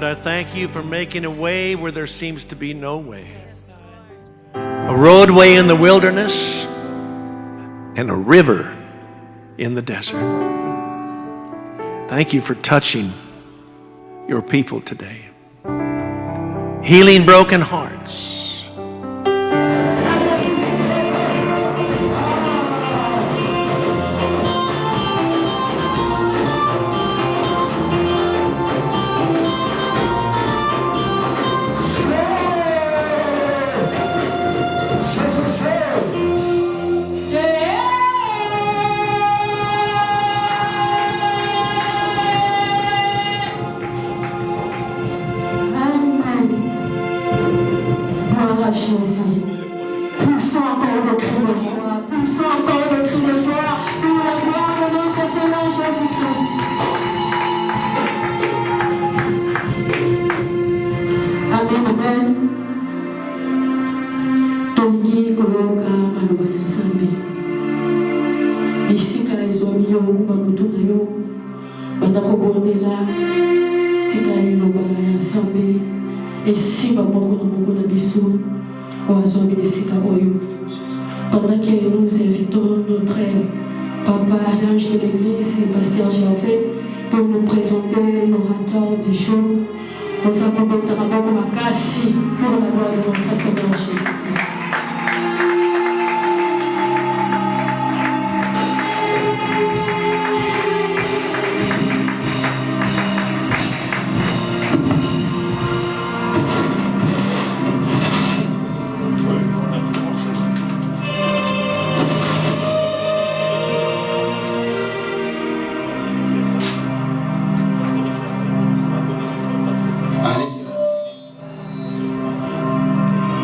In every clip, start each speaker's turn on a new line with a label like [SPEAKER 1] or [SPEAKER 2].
[SPEAKER 1] Lord, I thank you for making a way where there seems to be no way. A roadway in the wilderness and a river in the desert. Thank you for touching your people today. Healing broken hearts.
[SPEAKER 2] Poussons encore le cri de foi, poussons encore le cri de foi pour la gloire de notre Seigneur Jésus-Christ. Amen, amen. Tolingi koloka maloba ya Nzambe. Bisika ezwami yo kumba mutu na yo. Banda kobondela tika liloba ya Nzambe. Esimba moko na biso. Pendant que nous invitons notre papa, l'ange de l'église, le pasteur Gervais, pour nous présenter l'orateur du jour, nous avons besoin de Makassi pour la gloire de notre Seigneur Jésus-Christ.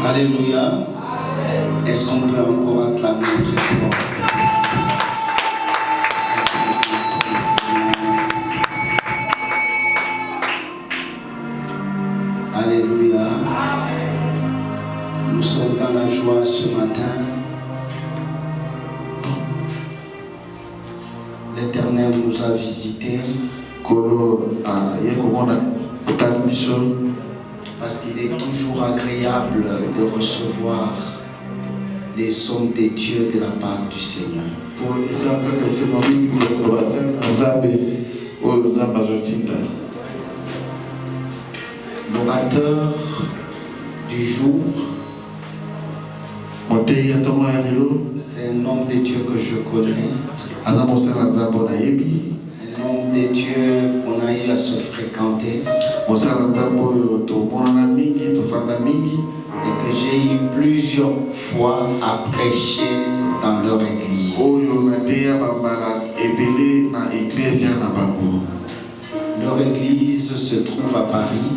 [SPEAKER 3] Alléluia. Est-ce qu'on peut encore acclamer très fort? Alléluia. Nous sommes dans la joie ce matin. L'Éternel nous a visités. Parce qu'il est toujours agréable de recevoir des hommes des dieux de la part du Seigneur. L'orateur du jour, c'est un homme de Dieu que je connais. Un homme de Dieu qu'on a eu à se fréquenter. Et que j'ai eu plusieurs fois à prêcher dans leur église. Leur église se trouve à Paris.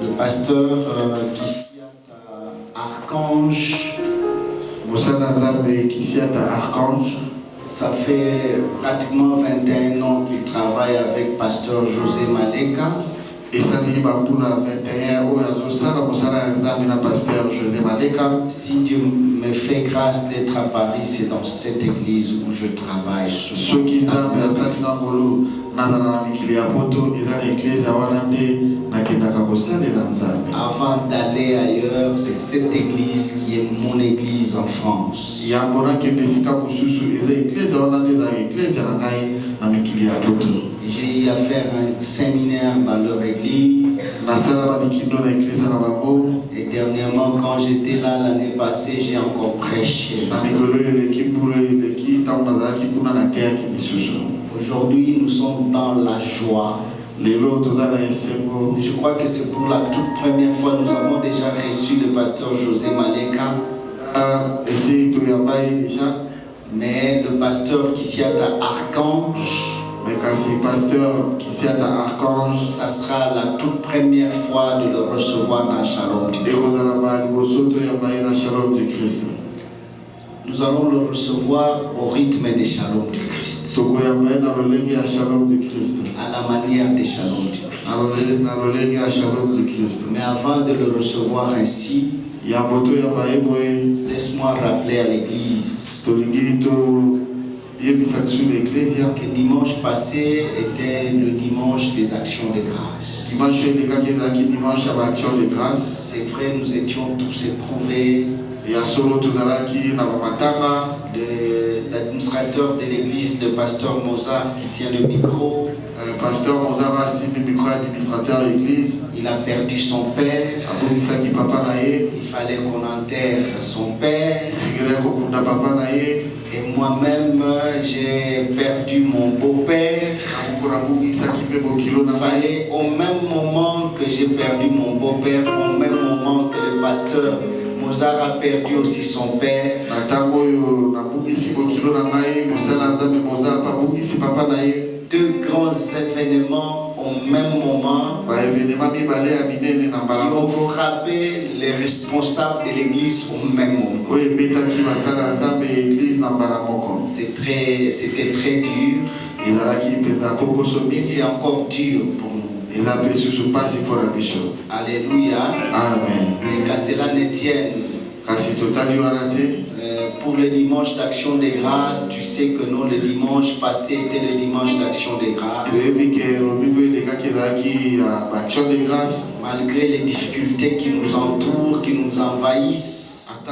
[SPEAKER 3] Le pasteur Archange. Ça fait pratiquement 21 ans qu'il travaille avec pasteur José Maleka. Si Dieu me fait grâce d'être à Paris, c'est dans cette église où je travaille souvent. Avant d'aller ailleurs, c'est cette église qui est mon église en France. J'ai eu à faire un séminaire dans leur église. Et dernièrement, quand j'étais là l'année passée, j'ai encore prêché. Aujourd'hui, nous sommes dans la joie. Je crois que c'est pour la toute première fois nous avons déjà reçu le pasteur José Maleka. Mais le pasteur Kissiata Archange, ça sera la toute première fois de le recevoir dans Shalom du Christ. Nous allons le recevoir au rythme des Shalom du Christ. À la manière des Shalom du Christ. Mais avant de le recevoir ainsi, laisse-moi rappeler à l'église que dimanche passé était le dimanche des actions de grâce. C'est vrai, nous étions tous éprouvés. L'administrateur de l'église, le pasteur Mozart, qui tient le micro.
[SPEAKER 4] Pasteur Mozart, administrateur de l'église.
[SPEAKER 3] Il a perdu son père. Il fallait qu'on enterre son père. Et moi-même, j'ai perdu mon beau-père. Il fallait au même moment que j'ai perdu mon beau-père, au même moment que le pasteur Mozart a perdu aussi son père. Deux grands événements au même moment qui ont frappé les responsables de l'église au même moment. C'était très dur. Et c'est encore dur pour nous. Alléluia.
[SPEAKER 4] Amen.
[SPEAKER 3] Et qu'à cela ne tienne. Pour le dimanche d'action des grâces, tu sais que non, le dimanche passé était le dimanche d'action des grâces. Malgré les difficultés qui nous entourent, qui nous envahissent,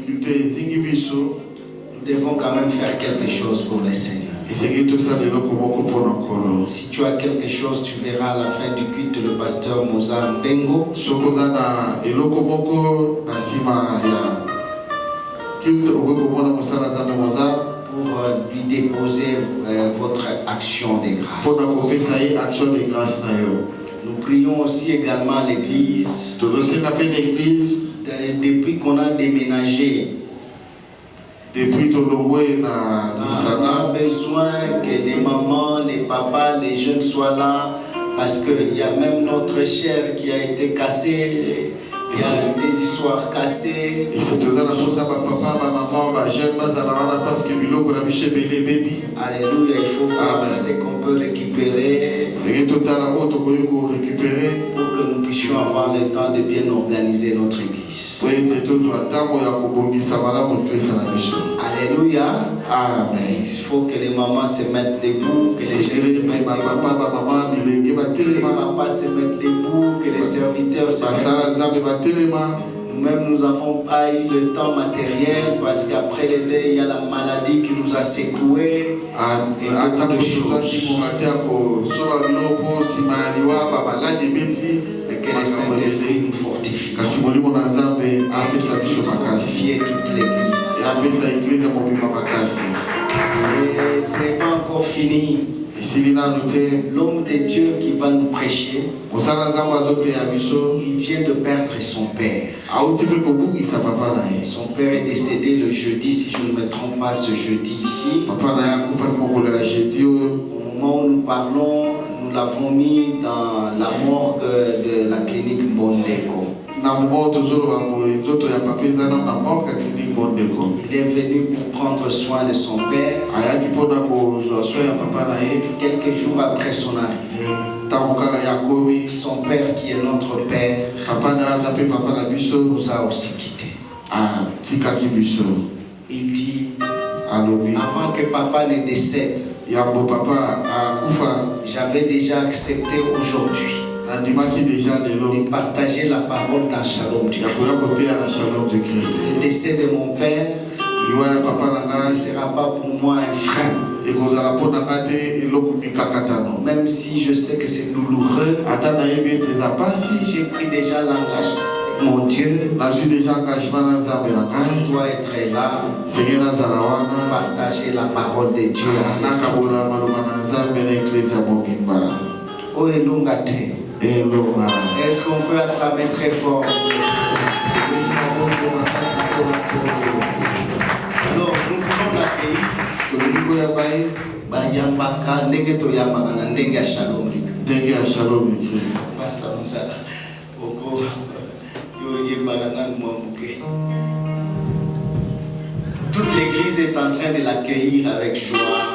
[SPEAKER 3] nous devons quand même faire quelque chose pour le Seigneur. Si tu as quelque chose, tu verras à la fin du culte le pasteur Mozart Mbengo. Pour lui déposer votre action de grâce. Nous prions aussi également l'église. Depuis qu'on a déménagé, on a besoin que des mamans, les papas, les jeunes soient là, parce qu'il y a même notre chair qui a été cassée. Il y a des histoires cassées. Alléluia, il faut voir ce qu'on peut récupérer pour que nous puissions avoir le temps de bien organiser notre église. Alléluia.
[SPEAKER 4] Amen.
[SPEAKER 3] Il faut que les mamans se mettent debout, que les jeunes se mettent debout, que les papas se mettent debout, que les serviteurs se mettent debout. Nous-mêmes, nous n'avons pas eu le temps matériel parce qu'après le deuil, il y a la maladie qui nous a secoués. Et que le Saint-Esprit nous fortifie. Fortifier toute l'église. Et ce n'est pas encore fini. L'homme de Dieu qui va nous prêcher, il vient de perdre son père. Son père est décédé le jeudi, si je ne me trompe pas, ce jeudi ici. Au moment où nous parlons, nous l'avons mis dans la morgue de la clinique Bondeko. Il est venu pour prendre soin de son père. Quelques jours après son arrivée, son père qui est notre père nous a aussi quittés. Il dit, avant que papa ne décède, j'avais déjà accepté aujourd'hui de partager la parole dans Shalom du Christ. Le décès de mon père ne sera pas pour moi un frein. Même si je sais que c'est douloureux, j'ai pris déjà l'engagement. Mon Dieu, je dois être là pour partager la parole de Dieu. Oh, Elongate. Est-ce qu'on peut acclamer très fort? Alors, nous voulons l'accueillir. Bayambaka, Negeto Yamagana, Ndenga Shalom du Christ. Pasteur Moussa, Oko, Yoye Baranan Mwambuke. Toute l'église est en train de l'accueillir avec joie.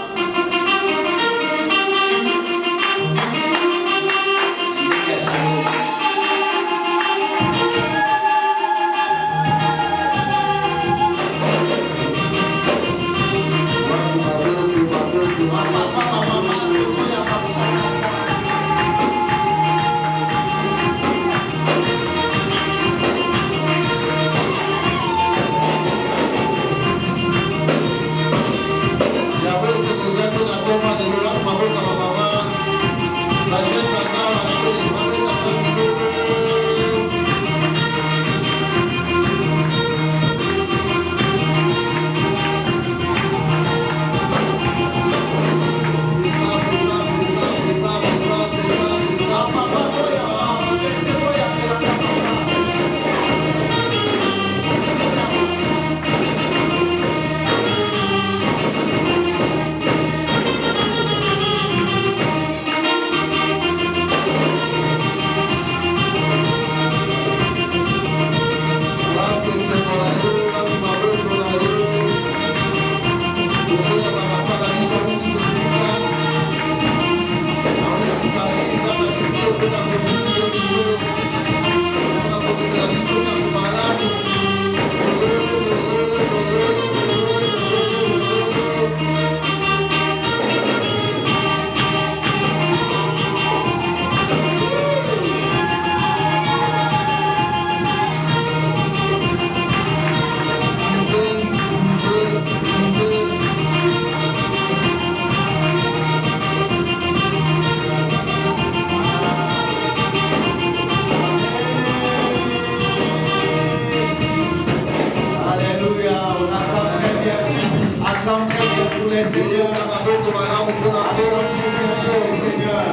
[SPEAKER 3] Seigneur.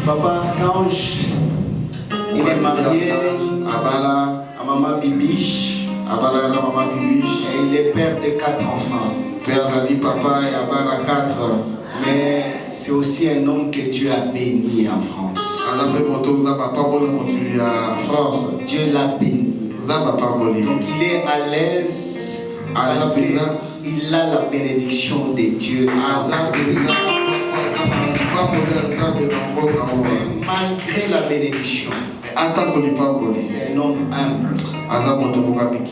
[SPEAKER 3] Papa Archange, il est marié à Maman Bibiche. Et il est père de 4 enfants. Mais c'est aussi un homme que Dieu a béni en France. Dieu l'a béni. Donc il est à l'aise parce qu'il a la bénédiction de Dieu. Mais malgré la bénédiction, c'est un homme humble.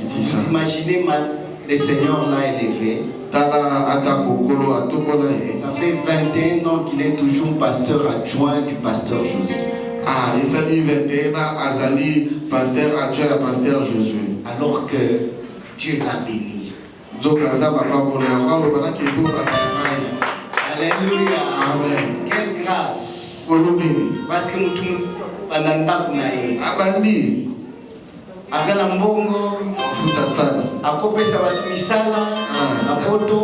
[SPEAKER 3] Vous imaginez le Seigneur l'a élevé. Ça fait 21 ans qu'il est toujours pasteur adjoint du pasteur José. Alors que Dieu l'a béni. Alléluia. Amen. Quelle grâce. Parce que nous tous azala mbongo akopesa batu misala apoto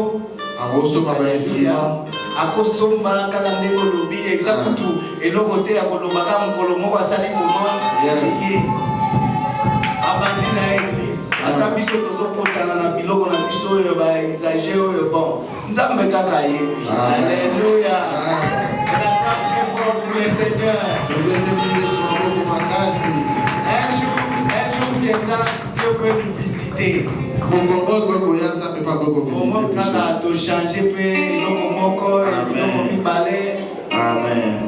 [SPEAKER 3] akosomba kala ndeko lobi exactement eloko te akolobaka mokolo moko asali commande abandi na église ata biso tozokotana na biloko na biso oyo baexage oyo bon nzambe kaka yebi. Alléluia. Très fort pour le Seigneur. Un jour viendra, Dieu peut nous visiter.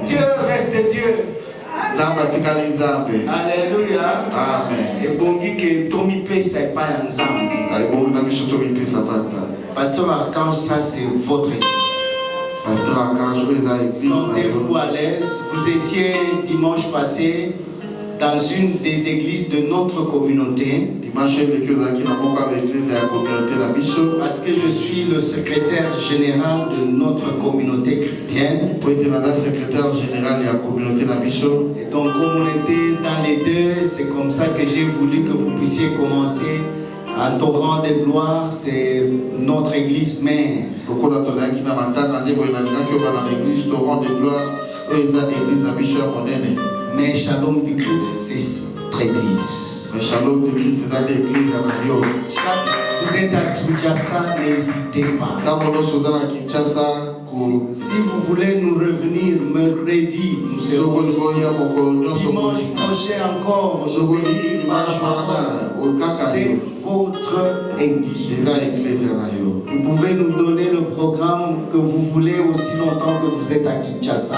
[SPEAKER 3] Dieu reste Dieu. Alléluia. Amen. Et bongi que Tommy P c'est pas ensemble. Pasteur Archange, ça c'est votre église. Sentez-vous à l'aise. Vous étiez dimanche passé dans une des églises de notre communauté. Parce que je suis le secrétaire général de notre communauté chrétienne. Et donc comme on était dans les deux, c'est comme ça que j'ai voulu que vous puissiez commencer. Un torrent de gloire, c'est notre église mère. Mais Shalom du Christ, c'est notre église. Vous êtes à Kinshasa, n'hésitez pas. Si vous voulez nous revenir mercredi, nous serons dimanche prochain encore. C'est votre église. Vous pouvez nous donner le programme que vous voulez aussi longtemps que vous êtes à Kinshasa.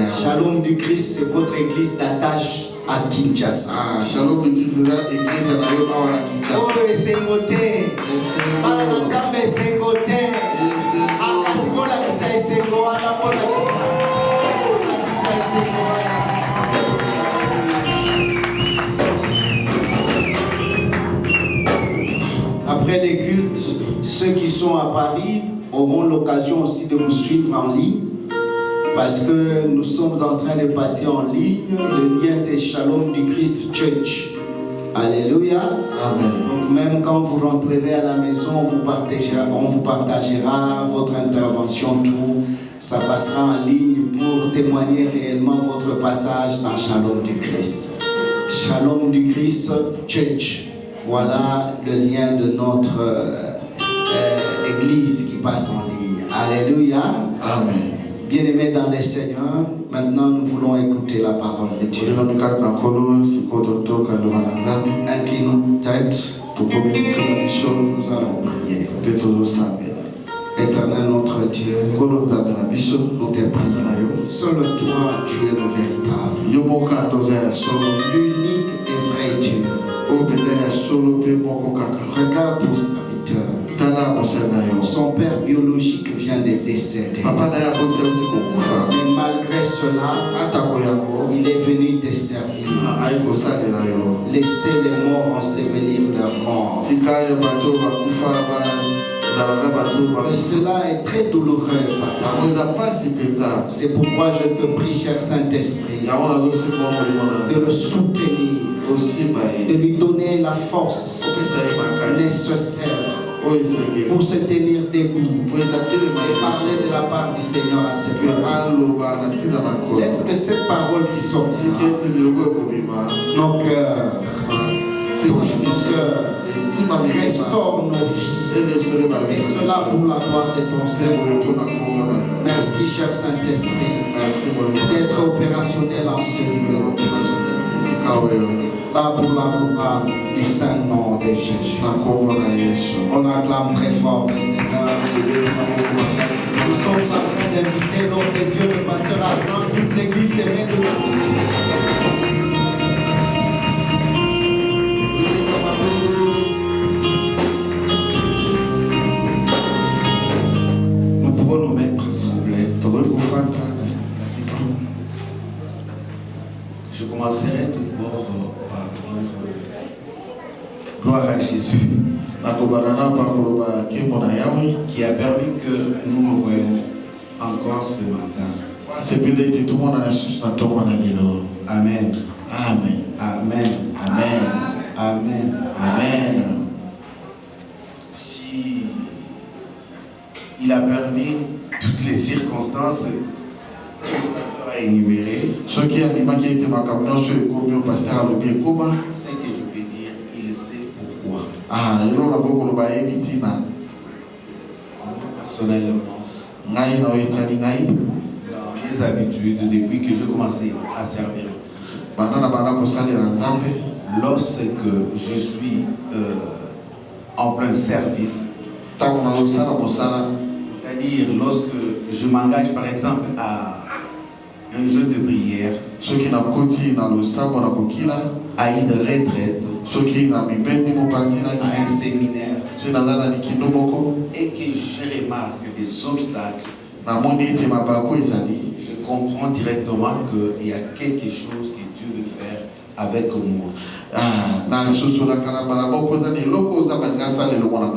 [SPEAKER 3] Shalom du Christ, c'est votre église d'attache à Kinshasa.
[SPEAKER 4] Shalom du Christ, c'est l'église à Kinshasa.
[SPEAKER 3] Oh, c'est noté. Malanzambe c'est noté. Akasibola kisa esengo wana bola kisa. Kisa esengo wana. Après les cultes, ceux qui sont à Paris auront l'occasion aussi de vous suivre en ligne. Parce que nous sommes en train de passer en ligne. Le lien c'est Shalom du Christ Church. Alléluia.
[SPEAKER 4] Amen.
[SPEAKER 3] Donc même quand vous rentrerez à la maison, on vous partagera votre intervention, tout. Ça passera en ligne pour témoigner réellement votre passage dans Shalom du Christ. Shalom du Christ Church. Voilà le lien de notre église qui passe en ligne. Alléluia.
[SPEAKER 4] Amen.
[SPEAKER 3] Bien-aimés dans le Seigneur, maintenant nous voulons écouter la parole de Dieu. Inclinons tête, nous allons prier. Éternel notre Dieu, nous te prions. Seul toi, tu es le véritable, l'unique et vrai Dieu. Regarde ton serviteur. Son père biologique vient de décéder. Mais malgré cela, il est venu te servir. Laissez les morts ensevelir leurs morts. Mais cela est très douloureux, Papa. C'est pourquoi je te prie, cher Saint-Esprit, de le soutenir. de lui donner la force nécessaire pour se tenir debout et parler de la part du Seigneur à cette heure. Laisse que cette parole qui sortira, nos cœurs, touche nos cœurs, restaure nos vies, et cela pour la gloire de ton Seigneur. Merci, cher Saint-Esprit, d'être opérationnel en ce lieu. Là pour la gloire du Saint-Nom de Jésus. On acclame très fort le Seigneur. Nous sommes en train d'inviter l'homme de Dieu, le pasteur Archange, toute l'église se met debout.
[SPEAKER 4] Nous pouvons nous mettre, s'il vous plaît.
[SPEAKER 5] Je commencerai d'abord par dire gloire à Jésus qui a permis que nous nous voyons encore ce matin. Amen. Amen. Amen. Amen. Amen. Amen. Si il a permis toutes les circonstances que le pasteur a énumérées, ce que je peux dire, il sait pourquoi. Personnellement, dans mes habitudes, depuis que j'ai commencé à servir, lorsque je suis en plein service, c'est-à-dire lorsque je m'engage par exemple à un jeu de prière, à une retraite, à un séminaire, et que je remarque des obstacles, je comprends directement qu'il y a quelque chose que Dieu veut faire avec moi.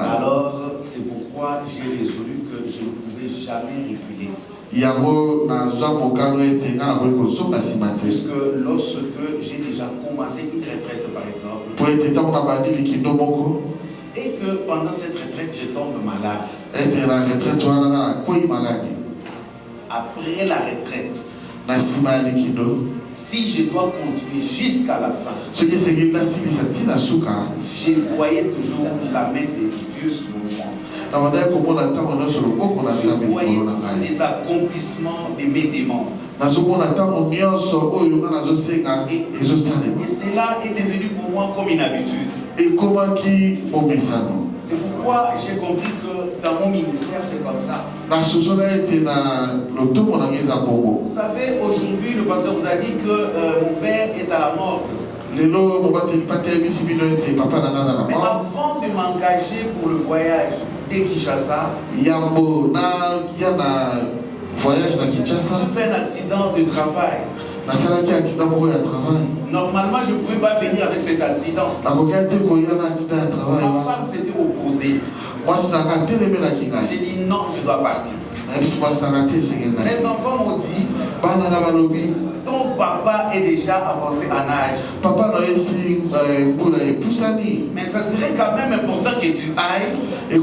[SPEAKER 5] Alors, c'est pourquoi j'ai résolu que je ne pouvais jamais reculer. Puisque lorsque j'ai déjà commencé une retraite, par exemple, et que pendant cette retraite, je tombe malade. Après la retraite, si je dois continuer jusqu'à la fin, je voyais toujours la main de Dieu sur moi. Je voyais les accomplissements de mes demandes. Et cela est devenu pour moi comme une habitude. C'est pourquoi j'ai compris que dans mon ministère, c'est comme ça. Vous savez, aujourd'hui, le pasteur vous a dit que mon père est à la mort. Mais avant de m'engager pour le voyage de Kinshasa, j'ai fait un accident de travail. Normalement, je ne pouvais pas venir avec cet accident. Ma femme s'était opposée. J'ai dit non, je dois partir. Mes enfants m'ont dit, ton papa est déjà avancé en âge. Mais ça serait quand même important que tu ailles. Même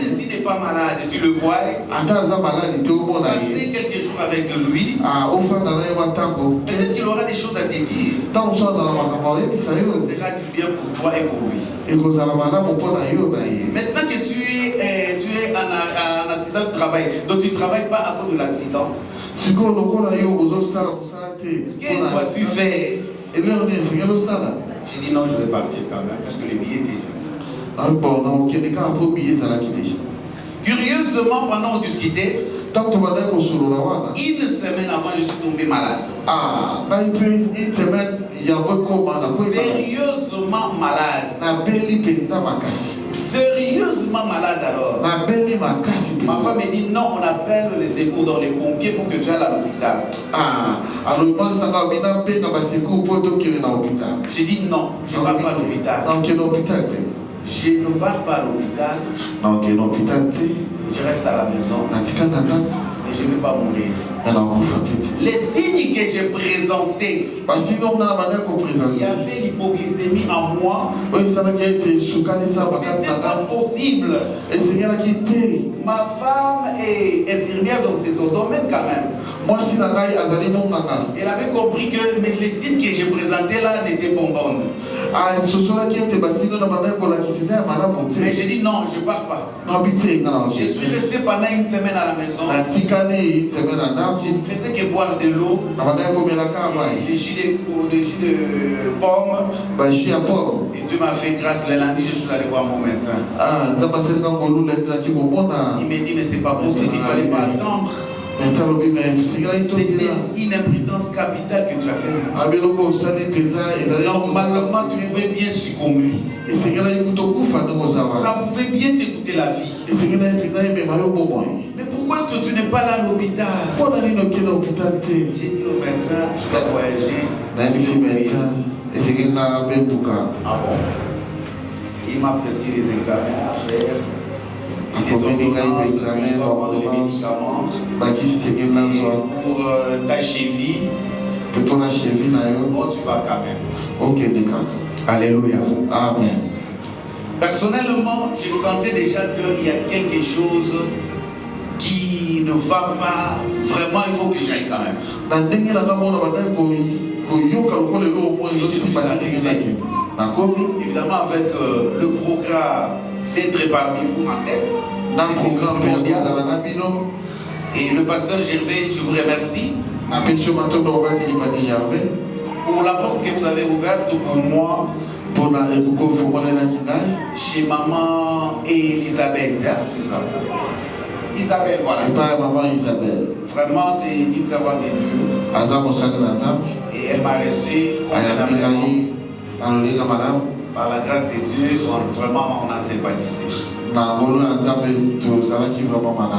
[SPEAKER 5] s'il n'est pas malade, tu le vois. Passer quelques jours avec lui. Peut-être qu'il aura des choses à te dire. Ça sera du bien pour toi et pour lui. Maintenant que tu es en accident de travail, donc tu ne travailles pas à cause de l'accident. Que dois-tu faire? J'ai dit non, je vais partir quand même, parce que les billets étaient déjà. Curieusement, pendant qu'on discutait, une semaine avant, je suis tombé malade. Sérieusement malade. Sérieusement malade alors. Ma femme me dit non, on appelle les secours dans les pompiers pour que tu ailles à l'hôpital. J'ai dit non, je ne pars pas à l'hôpital. Je ne pars pas à l'hôpital. Je reste à la maison. Et je ne vais pas mourir.
[SPEAKER 3] Les signes que j'ai présentés, il y avait l'hypoglycémie en moi. C'était pas possible. Ma femme est infirmière dans son domaine quand même. Elle avait compris que les signes que j'ai présentés là n'étaient pas bons. Mais j'ai dit non, je ne pars pas. Je suis resté pendant une semaine à la maison. Je ne faisais que boire de l'eau, des jus de pommes. Et Dieu m'a fait grâce. Le lundi, je suis allé voir mon médecin. Il m'a dit, mais c'est pas possible, il ne fallait pas attendre. C'était une imprudence capitale que tu as fait. Normalement, tu devais bien succomber. Ça pouvait bien te coûter la vie. Mais pourquoi est-ce que tu n'es pas là à l'hôpital? J'ai dit au médecin, je vais voyager. Ah bon? Il m'a prescrit des examens à faire. Et des ordonnances, je dois prendre les médicaments. Pour ta cheville, bon, tu vas quand même. Alléluia.
[SPEAKER 5] Amen.
[SPEAKER 3] Personnellement, je sentais déjà qu'il y a quelque chose qui ne va pas. Vraiment, il faut que j'aille quand même. Évidemment, avec le programme d'être parmi vous en tête, et le pasteur Gervais, je vous remercie pour la porte que vous avez ouverte pour moi, chez maman Elisabeth, hein, c'est ça. Isabelle, voilà. Vraiment, c'est une servante de Dieu. Et elle m'a reçu par la grâce de Dieu, vraiment on a sympathisé.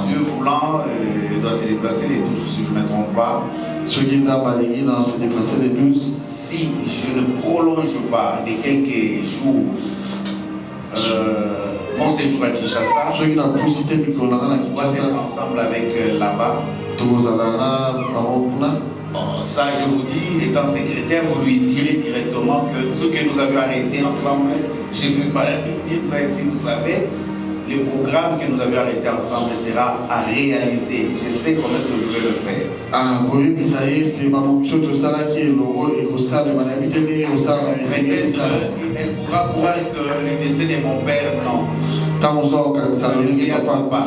[SPEAKER 3] Dieu voulant, il doit se déplacer les 12, si je ne me trompe pas. Si je ne prolonge pas de quelques jours mon séjour à Kinshasa, on va être ensemble avec là-bas. Bon, ça, je vous dis, étant secrétaire, vous lui direz directement que ce que nous avions arrêté ensemble, je ne vais pas dire ça ici, vous savez, le programme que nous avions arrêté ensemble sera à réaliser. Je sais comment est-ce que je vais le faire. Elle pourra croire que le décès de mon père, non. Ça ne vient pas.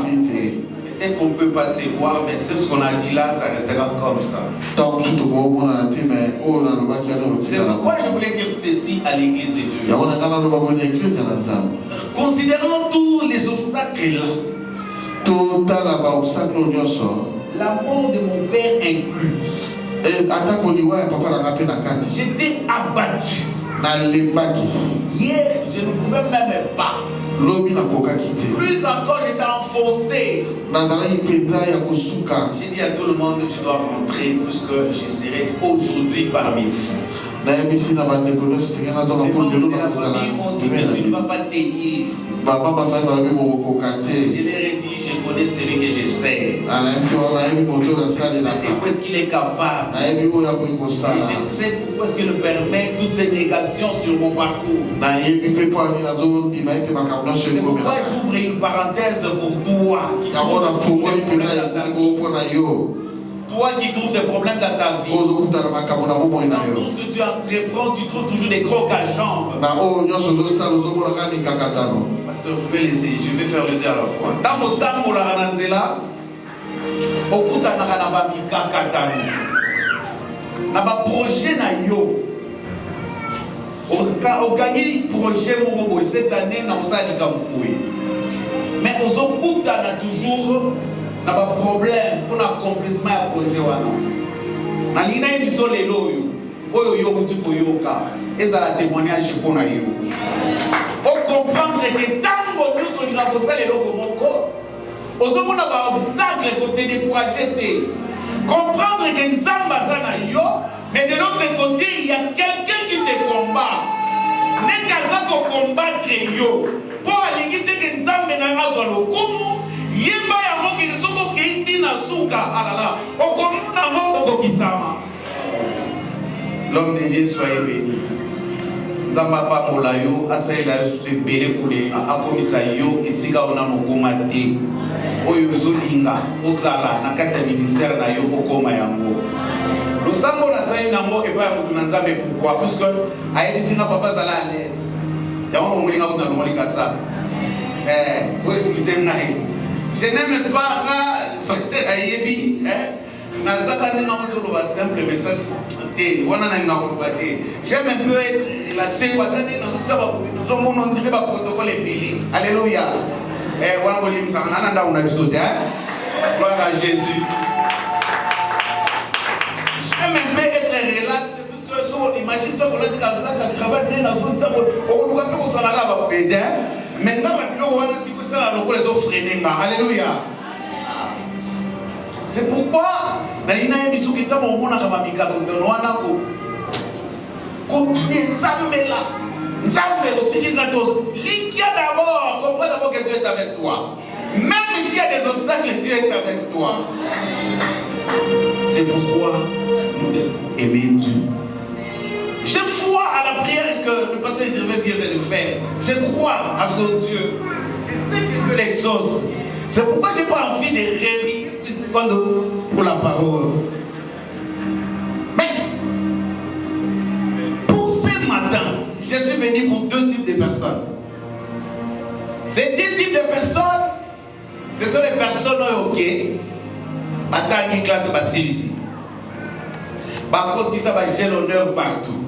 [SPEAKER 3] Peut-être qu'on ne peut pas se voir, mais tout ce qu'on a dit là, ça restera comme ça. C'est pourquoi je voulais dire ceci à l'église de Dieu. Considérons tous les obstacles là. La mort de mon père inclus. J'étais abattu. Hier, je ne pouvais même pas. Plus encore, j'étais enfoncé. J'ai dit à tout le monde que je dois rentrer puisque je serai aujourd'hui parmi vous. Les membres de la famille ont dit que tu ne vas pas tenir. Je leur ai dit, je connais celui que je sais. Et où est-ce qu'il est capable. Et je sais pourquoi est-ce qu'il me permet toutes ces négations sur mon parcours. C'est pourquoi j'ouvre une parenthèse pour toi. Toi qui trouves des problèmes dans ta vie, dans tout ce que tu entreprends, tu trouves toujours des crocs à jambes. Pasteur, je vais laisser, je vais faire le deux à la fois. Dans mon temps, pour la rananzela, au bout d'un an, on a projet na yo. On gagne projet mon cette année, on a dit mais aux autres, on a toujours n'a pas problème pour l'accomplissement du projet wana. Na lina ebiso lelo yo. Oyo yo muti koyoka. Eza la témoignage pour na yo. O comprendre que tango nyuso linga kosala lelo moko. Ozomona ba obstacle côté décourager te. Comprendre que nzamba za na yo, mais de l'autre côté il y a quelqu'un qui te combat. Ne kaza ko combattre yo. Pour alingi te que nzambe na azwa lokumu. Yemba ya moki somo keiti na suka alala.
[SPEAKER 5] L'homme de Dieu soyez béni. Zambapa molayo asaila sous belé koulé a komisa yo esika ona mokoma te. Oyo zolinga ozala na kati ya ministère na yo okoma yango. Lusambo na sai nango epa ya mutu na Nzambe pourquoi parce que ayebisinga papa zala à l'aise. Yango ngolinga ko na lomolika sa. Oyo excusez-moi. Je n'aime pas passer à yebi nazaka ninga ko lo simple message te wana na nga ko bate. J'aime un peu relaxé watani na tout ça ba zo mono ndire ba protocole ebele. Alléluia. Wana ko limisa na nda una bisote gloire à Jésus. J'aime un peu être relax parce que so imagine toi qu'on a dit que ça travaille bien dans tout ça on doit tout ça là ba pédé. Maintenant on va si que ça là les offres freiner. Alléluia. C'est pourquoi na ina yebisu kitabo omona kama mikako donwana ko continuer Nzambela otiki ngato likia d'abord comprends d'abord que Dieu est avec toi même s'il y a des obstacles Dieu est avec toi. C'est pourquoi nous devons aimer Dieu. Je crois à la prière que le pasteur Gervais vient de faire. Je crois à son Dieu. C'est ce que Dieu l'exauce. C'est pourquoi je n'ai pas envie de rêver pour la parole. Mais pour ce matin, je suis venu pour deux types de personnes. Ces deux types de personnes, ce sont les personnes ok, qui classe facile ici. Par contre, ça va gérer l'honneur partout.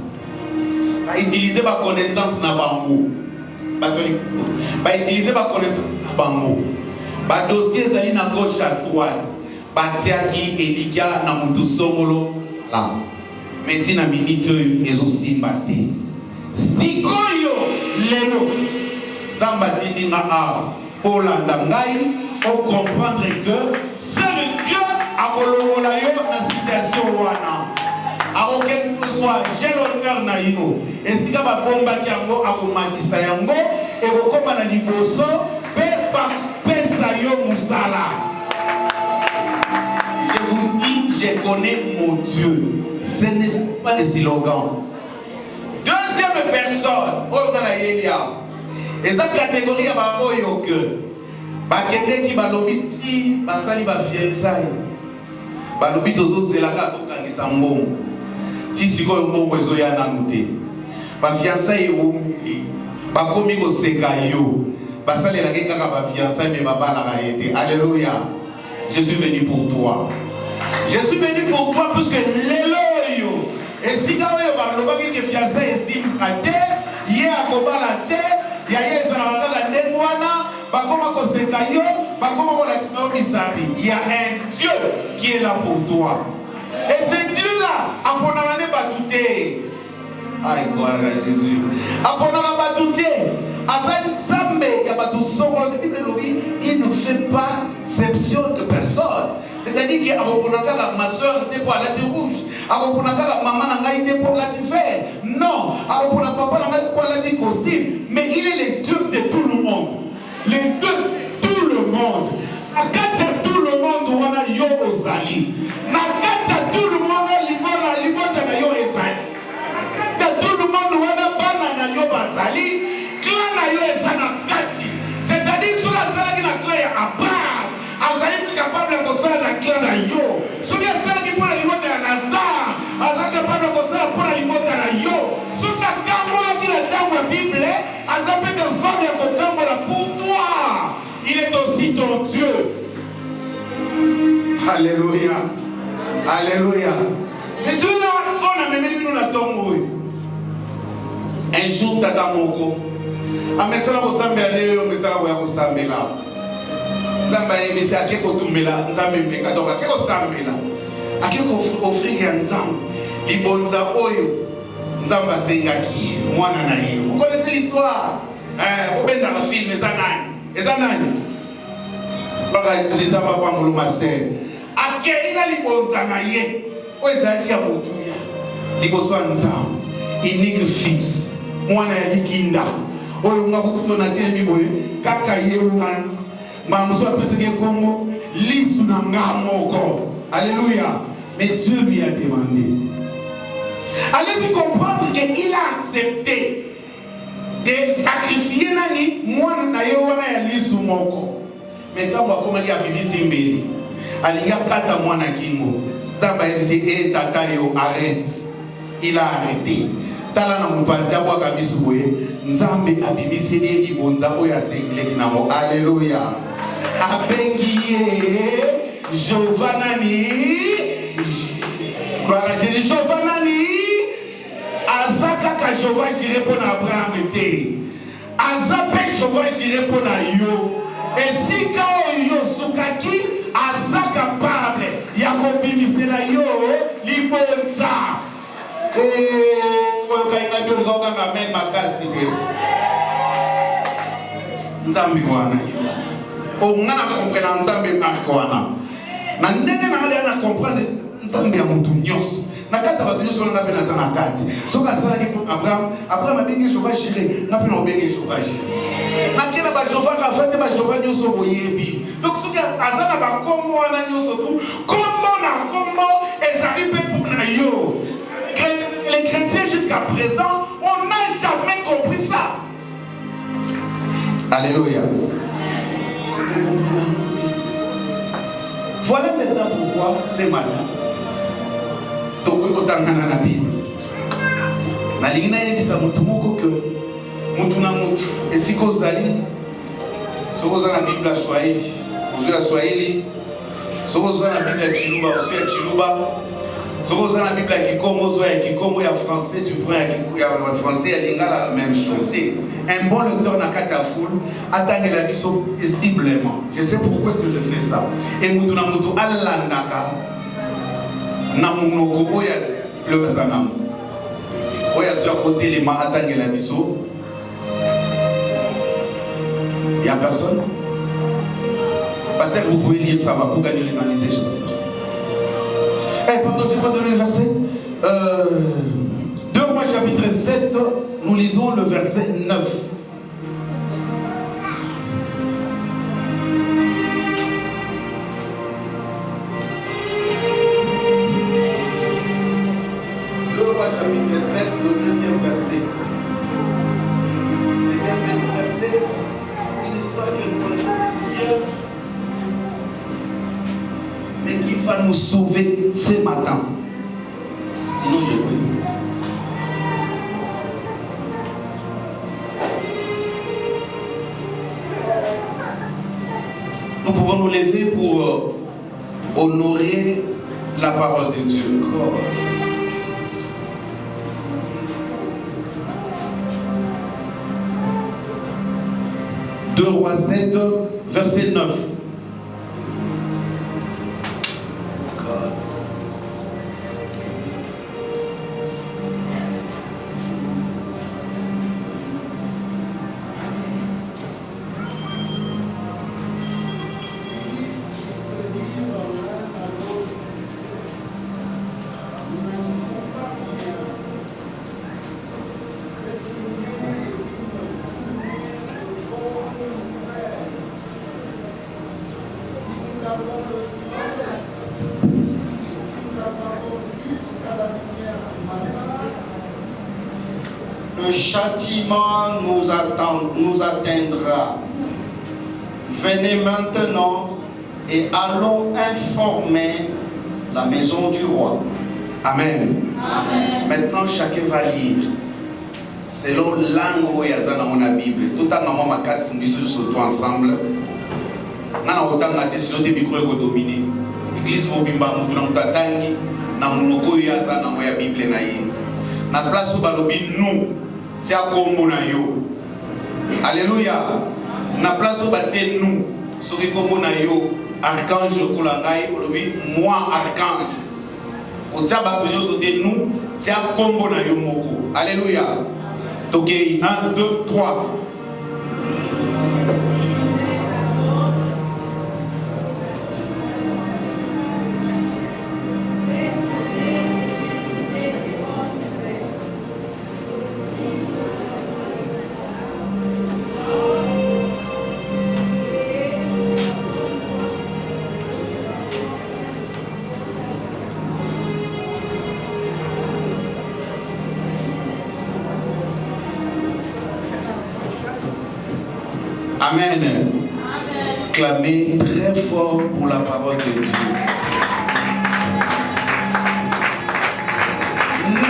[SPEAKER 5] Utiliser ma connaissance dans bambou. Utiliser ma connaissance dans bambou. Ba dossier zali na gauche à droite. Batiaki Elika na mutu songolo la. Meti na minute ezosimba te. Sikoyo lelo. Zambati ninga a Olanda ngai pour comprendre que seul Dieu a kolongola yo na situation wana. A aucun soit j'ai l'honneur na yo. Esika ba bomba ki yango akomatisa yango e kokoma na liboso pe ba je vous dis, je connais mon Dieu. Ce n'est pas des slogans. Deuxième personne, et sa catégorie va oyo que bakende ki balobiti basali ba fiançailles. Balobi tozo selaka to kangisa mbongo. Ti sikoyo mbongo ezoya nangu te. Ba fiançailles omili. Bakomi ko seka yo. Alléluia. Je suis venu pour toi. Je suis venu pour toi parce que l'éloigno. Et si tu as un fiancé estime à terre, il y a un combat à terre, il y a un démoana, il y a un Dieu qui est là pour toi. Et ce Dieu-là, à mon année, va douter. Aïe, gloire à Jésus. À mon année, va douter. Il ne fait pas exception de personne. C'est-à-dire que ma soeur était pour la rouge, maman était pour la vert. Non, papa pour la costume. Mais il est le Dieu de tout le monde. Le Dieu de tout le monde. Akatia tout le monde on a yo ozali. Nakatia tout le monde libota na yo ezali. Tout le monde on a banana yo bazali. C'est-à-dire que la salle qui la clé à part, vous êtes capable de passer la clé à yo. Si vous êtes capable de passer la clé à Lazare, vous êtes capable de passer la clé à yo. Si vous êtes capable de passer la Bible, vous êtes capable de passer la pour toi. Il est aussi ton Dieu. Alléluia. Alléluia. C'est Dieu-là qu'on a mené nous la tombe. Un jour, Tata Moko. Amesala kosambela leo mesala ko ya kosambela Nzamba yebisa akeko tumela Nzambe mbeka donc akeko sambela akeko offrir ya Nzambe libonza oyo Nzamba sengaki mwana na ye. Vous connaissez l'histoire obenda ka film eza nani baka président papa Mbulu Marcel akenga libonza na ye oyo ezalaki ya motuya liboso ya Nzambe unique fils mwana ya likinda oyo nga kututo na temi boye kaka yewana mamuso apeseke kongo lisu na nga moko. Alléluia. Mais Dieu lui a demandé. Allez-y comprendre qu'il a accepté de sacrifier nani moi na ye wana ya lisu moko. Mais tant que il a bibisi mbeli alinga kata mwana kingo zamba yebisi tata yo arrête. Il a arrêté. Tala na mupanzi abwaka misu boye nzambe abibisi li bonza oya sengleki nango. Alléluia. Abengi ye Jéhovah nani gloire à Jésus. Jéhovah nani Azaka ka Jéhovah j'irai pour Abraham était. Azape Jéhovah j'irai pour yo. Et si quand yo sukaki azaka capable yakobi misela yo libonza. Kwa kainga ndio ngoga ngamen makasi de. Nzambi wana yo. O ngana comprendre nzambi markwana. Na ndenge na ale na comprendre nzambi ya mutu nyos. Na kata batu nyos na pena sana kati. Soka sala ki Abraham abengi Jéhovah Jireh, na pena obengi Jéhovah Jireh. Na kila ba Jéhovah ka fete ba Jéhovah nyoso boyebi. Donc soki azana ba kombo wana nyoso tu, kombo na kombo ezali pe pour na yo. Les chrétiens jusqu'à présent, on n'a jamais compris ça. Alléluia. Voilà maintenant pourquoi ce matin, Toko Kotangana na Bible. Na lingina yebisa mutu moko que mutu na mutu esiko zali soko za na Bible ya Swahili, ozo ya Swahili, soko za na Bible ya Chiluba, ozo ya Chiluba. Soko za na Bible ya Kikongo, ozo ya Kikongo ya français, tu prends ya français ya lingala la même chose. Un bon lecteur n'a qu'à ta foule, attendre la biso paisiblement. Je sais pourquoi est-ce que je fais ça. Et mutu na mutu alandaka na munoko oya le zanam. Oya sur côté les mains attendre la biso. Il y a personne. Pasteur, vous pouvez lire ça va pour gagner les analyses choses. Eh pardon, je n'ai pas donné le verset. 2 Rois chapitre 7. Nous lisons le verset 9. Chapitre 7, le deuxième verset. C'est un petit verset, une histoire que nous connaissons ici, mais qui va nous sauver ce matin. Sinon, je peux. Nous pouvons nous lever pour honorer la parole de Dieu. God. 2 Rois 7, verset 9.
[SPEAKER 3] Le châtiment nous atteindra. Venez maintenant et allons informer la maison du roi.
[SPEAKER 5] Amen.
[SPEAKER 3] Amen.
[SPEAKER 5] Maintenant, chacun va lire selon langue où il y a dans la Bible. Tout le monde m'a cassé, nous sommes ensemble. Nous avons décidé de micro dominer. L'église va bimba nous avons tatangi na munoko ya za na moya Bible na ye. Na place où balobi nous c'est à kombo na yo. Alléluia. Na place où batie nous soki kombo na yo archange kulangai olobi moi archange. Otia bato nyonso te nous c'est à kombo na yo moko. Alléluia. Tokei 1 2 3. Amen. Clamez très fort pour la parole de Dieu.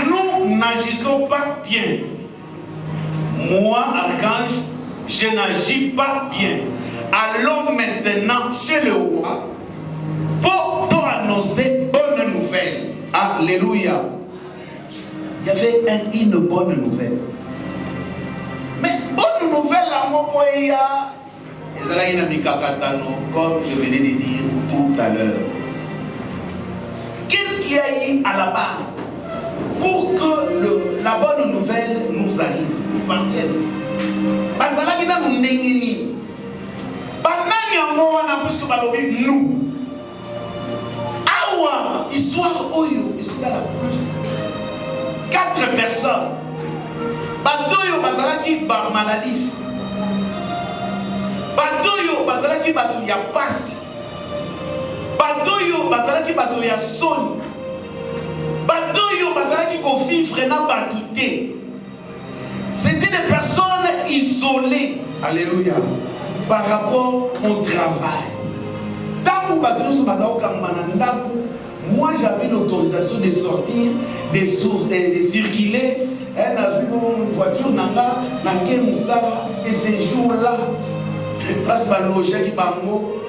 [SPEAKER 5] Nous n'agissons pas bien. Moi, archange, je n'agis pas bien. Allons maintenant chez le roi pour annoncer bonne nouvelle. Alléluia. Il y avait une bonne nouvelle. Mais bonne nouvelle, comme je venais de dire tout à l'heure. Qu'est-ce qu'il y a eu à la base pour que la bonne nouvelle nous arrive, nous parvienne? Parce que nous, awa, histoire oyo, histoire la plus. 4 personnes. Batoyo bazalaki bar maladif. Batoyo bazalaki bato ya pasi. Batoyo bazalaki bato ya soni. Batoyo bazalaki ko vivre na batouté. C'était des personnes isolées. Alléluia. Par rapport au travail. Tant que batoyo so bazao kambana ndaku. Moi, j'avais l'autorisation de sortir, de circuler. Elle a vu une voiture, et ces jours-là, place à loger qui bango,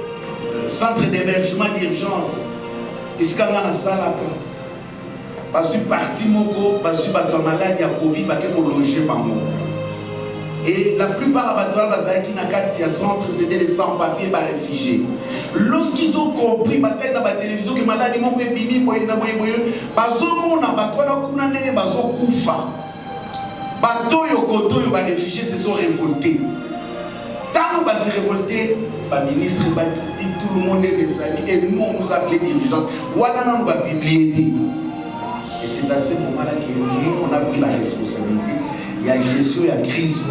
[SPEAKER 5] centre d'hébergement d'urgence. Iskanga na salaka. Parce que parti moko, parce que bato malade ya Covid, baké ko loger bango. Et la plupart des qui na centre, c'était des sans-papiers, des réfugiés. Lorsqu'ils ont compris, dans la télévision, que maladie moko ebimi boye na boye boye, bazo mona bato na kuna nene bazo kufa. Bato yo koto yo ba réfugiés se sont révoltés. Tant qu'on se révolté, le ministre Bakiti, tout le monde est descendu et nous on nous appelait dirigeance. Voilà dans la bibliothèque. Et c'est à ce moment-là que nous on a pris la responsabilité. Il y a gestion, il y a crise,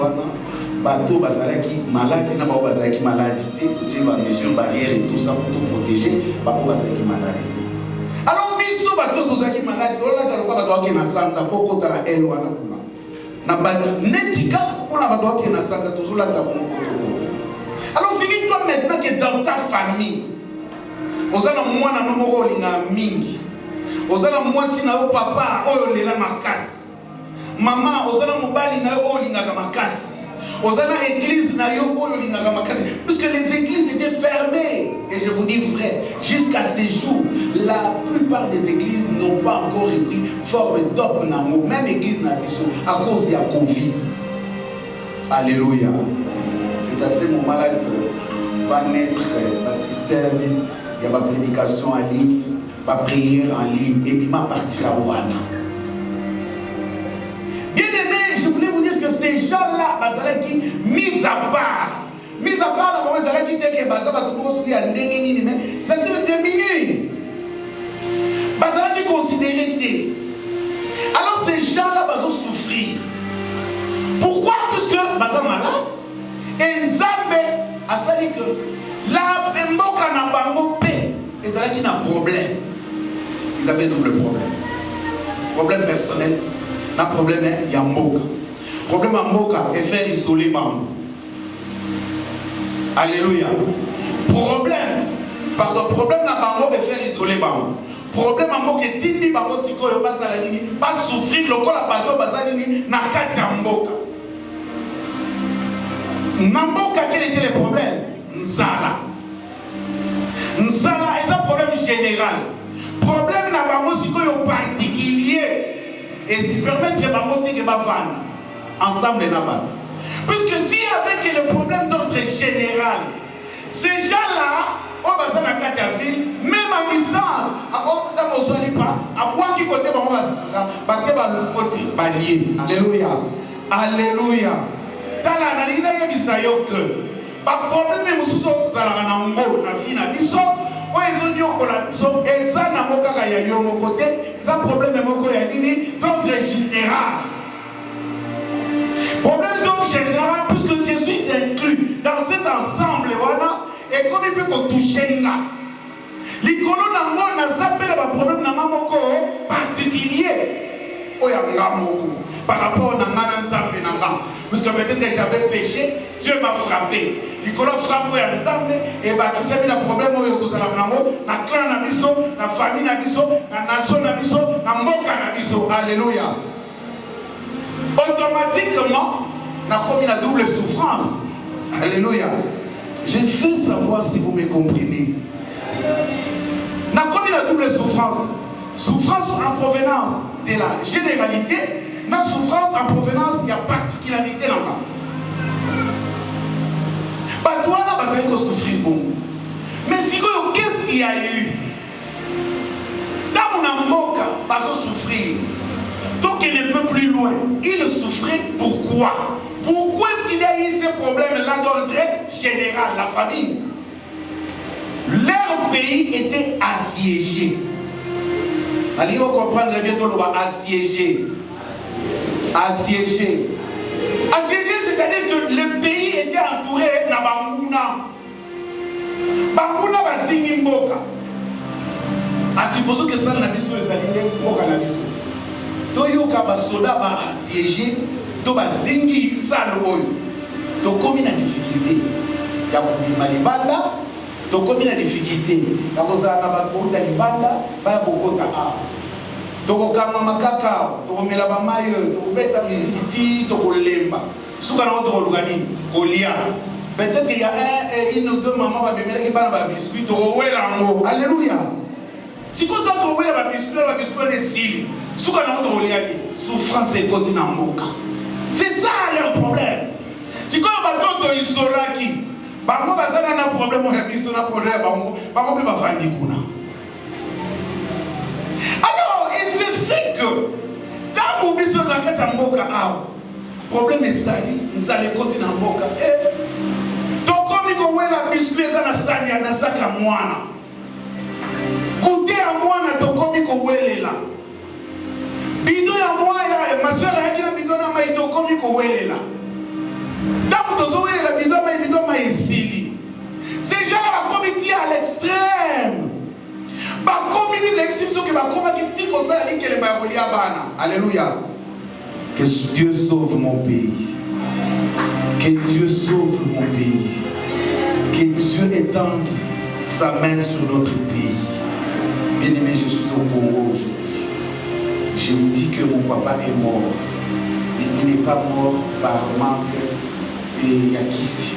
[SPEAKER 5] bateau bazalaki maladie, na bazalaki maladie, toutes ces mesures barrières et tout ça pour te protéger, bateau bazalaki maladie. Alors biso bateau bazalaki maladie, on a dans le bateau qui na santa pour côté la elle wana kuna. Na bateau netika pour la bateau qui na santa toujours là ta pour côté. Alors figure-toi maintenant que dans ta famille, ozana mwana no moko linga mingi, ozana mwasi na papa oyo lela makasi. Maman, ozana mobali na yo lingaka makasi. Ozana église na yo lingaka makasi. Puisque les églises étaient fermées. Et je vous dis vrai, jusqu'à ces jours, la plupart des églises n'ont pas encore repris forme top namo. Même église na biso à cause de la Covid. Alléluia. C'est à ce moment-là que va naître un système, il y a ma prédication en ligne, ma prière en ligne, et puis ma partie à Wana. Bien-aimés, je voulais vous dire que ces gens-là, bazalaki mis à part, la maman bazalaki te que bazaba tout le monde a ndengeni mais ça te diminué. Bazalaki considéré. Alors ces gens-là bazont souffrir. Pourquoi? Puisque bazan malade et Nzambe a sali que la mboka na bango pe ezalaki na problème. Ils avaient double problème. Problème personnel. Le problème est Yamboka. Le problème est Mboka et faire isoler Bambo. Alléluia. Problème na Bambo et faire isoler Bambo. Problème à Mboka et Tindi Bambo Siko yo basa la nini, pas souffrir le col à bateau basa nini na kati ya Mboka. Na Mboka quel était le problème? Nzala. Nzala est un problème général. Problème na Bambo Siko yo particulier. Et si permettre que Bangote que Bafan ensemble n'a. Puisque s'il y avait le problème d'ordre général, ces gens-là, au bazar de la ville, même à distance, à quoi qui côté Alléluia. Alléluia. Dans la nalina ya bisayo que ba problème musuzo zala na ngo na vie na biso. Et ça n'a pas de côté, ça problème d'ordre général. Problème d'ordre général, puisque je suis inclus dans cet ensemble, et comme il peut toucher là. L'icône n'a pas de problème particulier par rapport à Nzambe Nanga. Puisque peut-être que j'avais péché, Dieu m'a frappé. Nicolas frappé à Nzambe et qui s'est mis le problème au na clan na biso, na famille na biso, na nation na biso, na mboka na biso. Alléluia. Automatiquement, na commis la double souffrance. Alléluia. Je fais savoir si vous me comprenez. Na commis la double souffrance. Souffrance en provenance de la généralité, na souffrance en provenance, il y a particularité là-bas. Toi, là, vous allez souffrir beaucoup. Mais si qu'est-ce qu'il y a eu? Dans mon amour, vous allez souffrir. Donc il ne peut plus loin. Il souffrait pourquoi? Pourquoi est-ce qu'il y a eu ces problèmes-là d'ordre général, la famille? Leur pays était assiégé. Allez, vous comprendre bientôt le mot assiégé. Assiégé. Assiégé, c'est-à-dire que le pays était entouré de Banguna. Banguna va signer Mboka. À supposer que ça n'a pas les alliés, Mboka n'a pas. Toyoka ba soda ba assiégé, to ba zingi saloy. To comme une difficulté. Ya kubima libanda, to comme une difficulté. Na kozana ba kota libanda, ba kokota a. To kama makaka, to mela ba mayo, to beta miti, to kolemba. Suka na to lugani, kolia. Peut-être qu'il y a une ou deux mamans qui parlent de biscuit, alléluia. Si quand on a biscuit, est sili. Souffrance et continent. C'est ça leur problème. Si quand on a isolé, on a un problème, on a un problème, alors, il suffit que dans mon biscuit, on a un problème, c'est que les continents. La biscuit na sani na saka mwana kote ya mwana tokomi kowelela bido ya mwana masera yaki na bido na mai tokomi kowelela tango tozowelela bido mai esili ces gens bakomi ti à l'extrême bakomi ni l'extrême soki bakomaki ti kosala likelemba ya kolia bana. Alléluia. Que Dieu sauve mon pays, que Dieu sauve mon pays. Que Dieu étende sa main sur notre pays. Bien-aimé, je suis au Congo aujourd'hui. Je vous dis que mon papa est mort. Il n'est pas mort par manque et yakisi.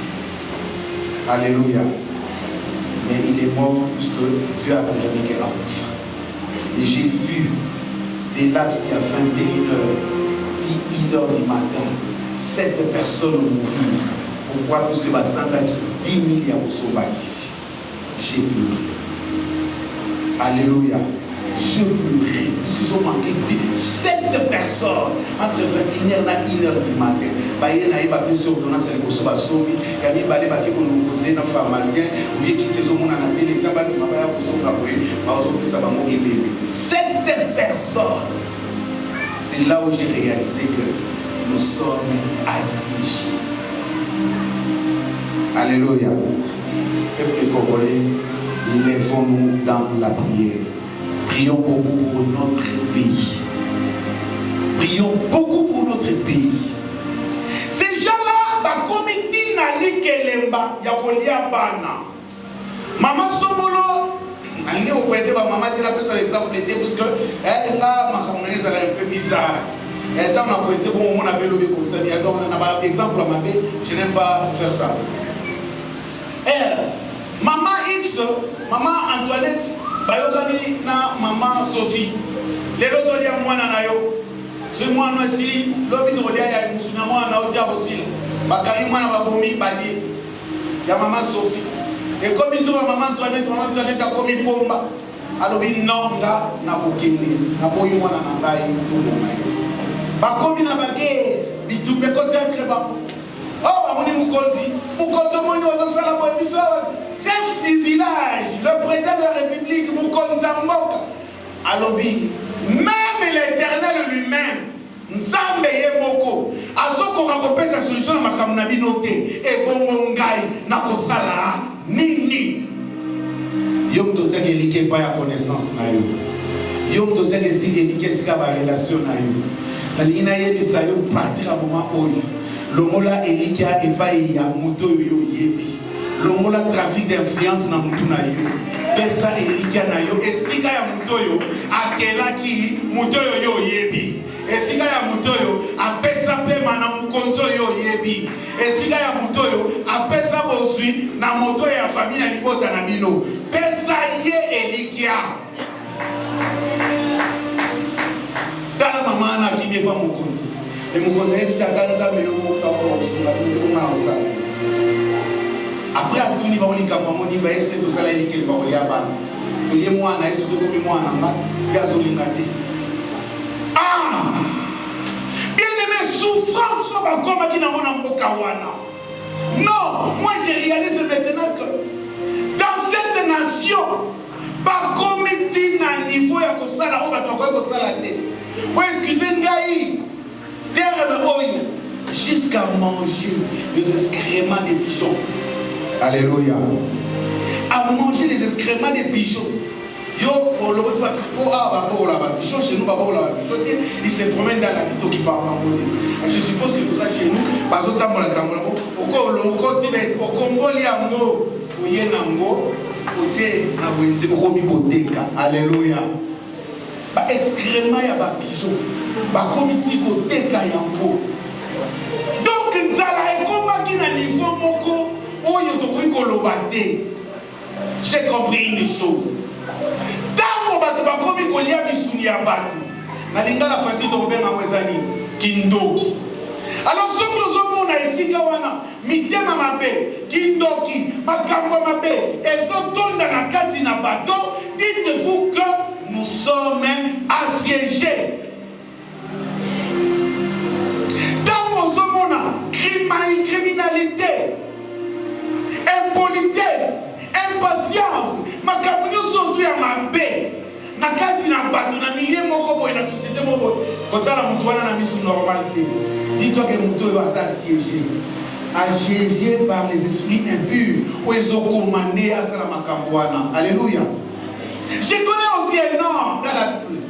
[SPEAKER 5] Alléluia. Mais il est mort puisque Dieu a permis qu'il accouche. Et j'ai vu des laps à 21h, 10h du matin, 7 personnes mourir. Pourquoi? Parce que Basanga qui 10 000 ici. J'ai pleuré. Alléluia. J'ai pleuré. Parce qu'ils ont manqué 7 personnes entre 21h et 1h du matin. Il y a des ordonnances qui sont sorties. Il y a des gens qui ont été pharmaciens. Ou bien qui se sont mis à la télé. Il y a 7 personnes. C'est là où j'ai réalisé que nous sommes assiégés. Alléluia. Peuple congolais, lèvons-nous dans la prière. Prions beaucoup pour notre pays. Prions beaucoup pour notre pays. Ces gens-là, comme ils n'allent kelemba, yakolia bana. Maman Somolo, allez au point de maman dit la personne exemple parce que elle a un peu bizarre. Et tant qu'on a pointé bon, on avait le comme ça. Donc on a un exemple à ma belle, je n'aime pas faire ça. Maman X, maman Antoinette, bayotani na maman Sophie. Les autres disent moi nanayo. C'est moi no sili, lobi to dia ya musuna moi na odia aussi. Bakari moi na babomi bali. Ya maman Sophie. Et comme il trouve maman Antoinette a commis bomba. Alors il non na bokende, na boyi moi na ngai to bomba. Bakomi na bagé, bitumbe ko tiatre ba. Oh, Mamoni Moukonzi, Moukonzi, chef du village, le président de la République, Moukonzi Mboka. Alobi, même l'Éternel lui-même, Nzambe Yemoko, Azoko Rakope sa solution à Makamnabi noté, et Bongongai, Nakosala, Nini. Yom Totia Gelike pas la connaissance na yo. Yom Totia Gelike Sika ba relation na yo. La ligne est de ça, yo partir à moment où longola elikia epai ya moto yo yebi longola trafic d'influence na mutu na yo pesa elikia na yo esika ya moto yo akelaki moto yo yebi esika ya moto yo apesa pema na mukonzo yo yebi esika ya moto yo apesa bosui na moto ya famille ya libota na bino pesa ye elikia dala mama na kine pa mukonzi et mukonzi ebisa kanza me yo mota ko sunga ko ma osala après atuni ba oni kamba moni va ese to sala elikia ba oli abana to lié mwana ese to komi mwana nga ya zolinga te bien-aimé, souffrance va comme qui n'a pas mbokawana. Non, moi j'ai réalisé maintenant que dans cette nation, pas comme il na niveau ya kosala o ba tokoy kosala te. Bon excusez ngai, terre oyo jusqu'à manger les excréments des pigeons. Alléluia. À manger les excréments des pigeons. Yo, on le voit pas pigeon chez nous, il se promène dans la plutôt qui parle en mode. Je suppose que tout là chez nous, pas autant pour la tambola, au continent, au Congolais, au Yenango, au Té, na Wenzi, au Komikoteka. Alléluia. Bah, excrément, il y a pas pigeon. Bah, Komikoteka yango. Donc, Nzala et Koma qui n'a niveau moko, oh, yo toko kolobate. J'ai compris une chose. Tango bato bakomi kolia misuni ya bato na lingala fasi to benga mwezani kindoki alors soki ozomona esika wana mitema mabe kindoki makambo mabe ezotonda na kati na bato dites-vous que nous sommes assiégés tango ozomona criminalité impolitesse impatience makambo nyonso ya mabe na kati na bato na milieu moko boye na société moko kotala mutu wana na misu normalité dis-toi que mutu oyo aza assiégé par les esprits impurs oyo ezokomande asala makambo wana. Alléluia. Je connais aussi un homme dans la Bible,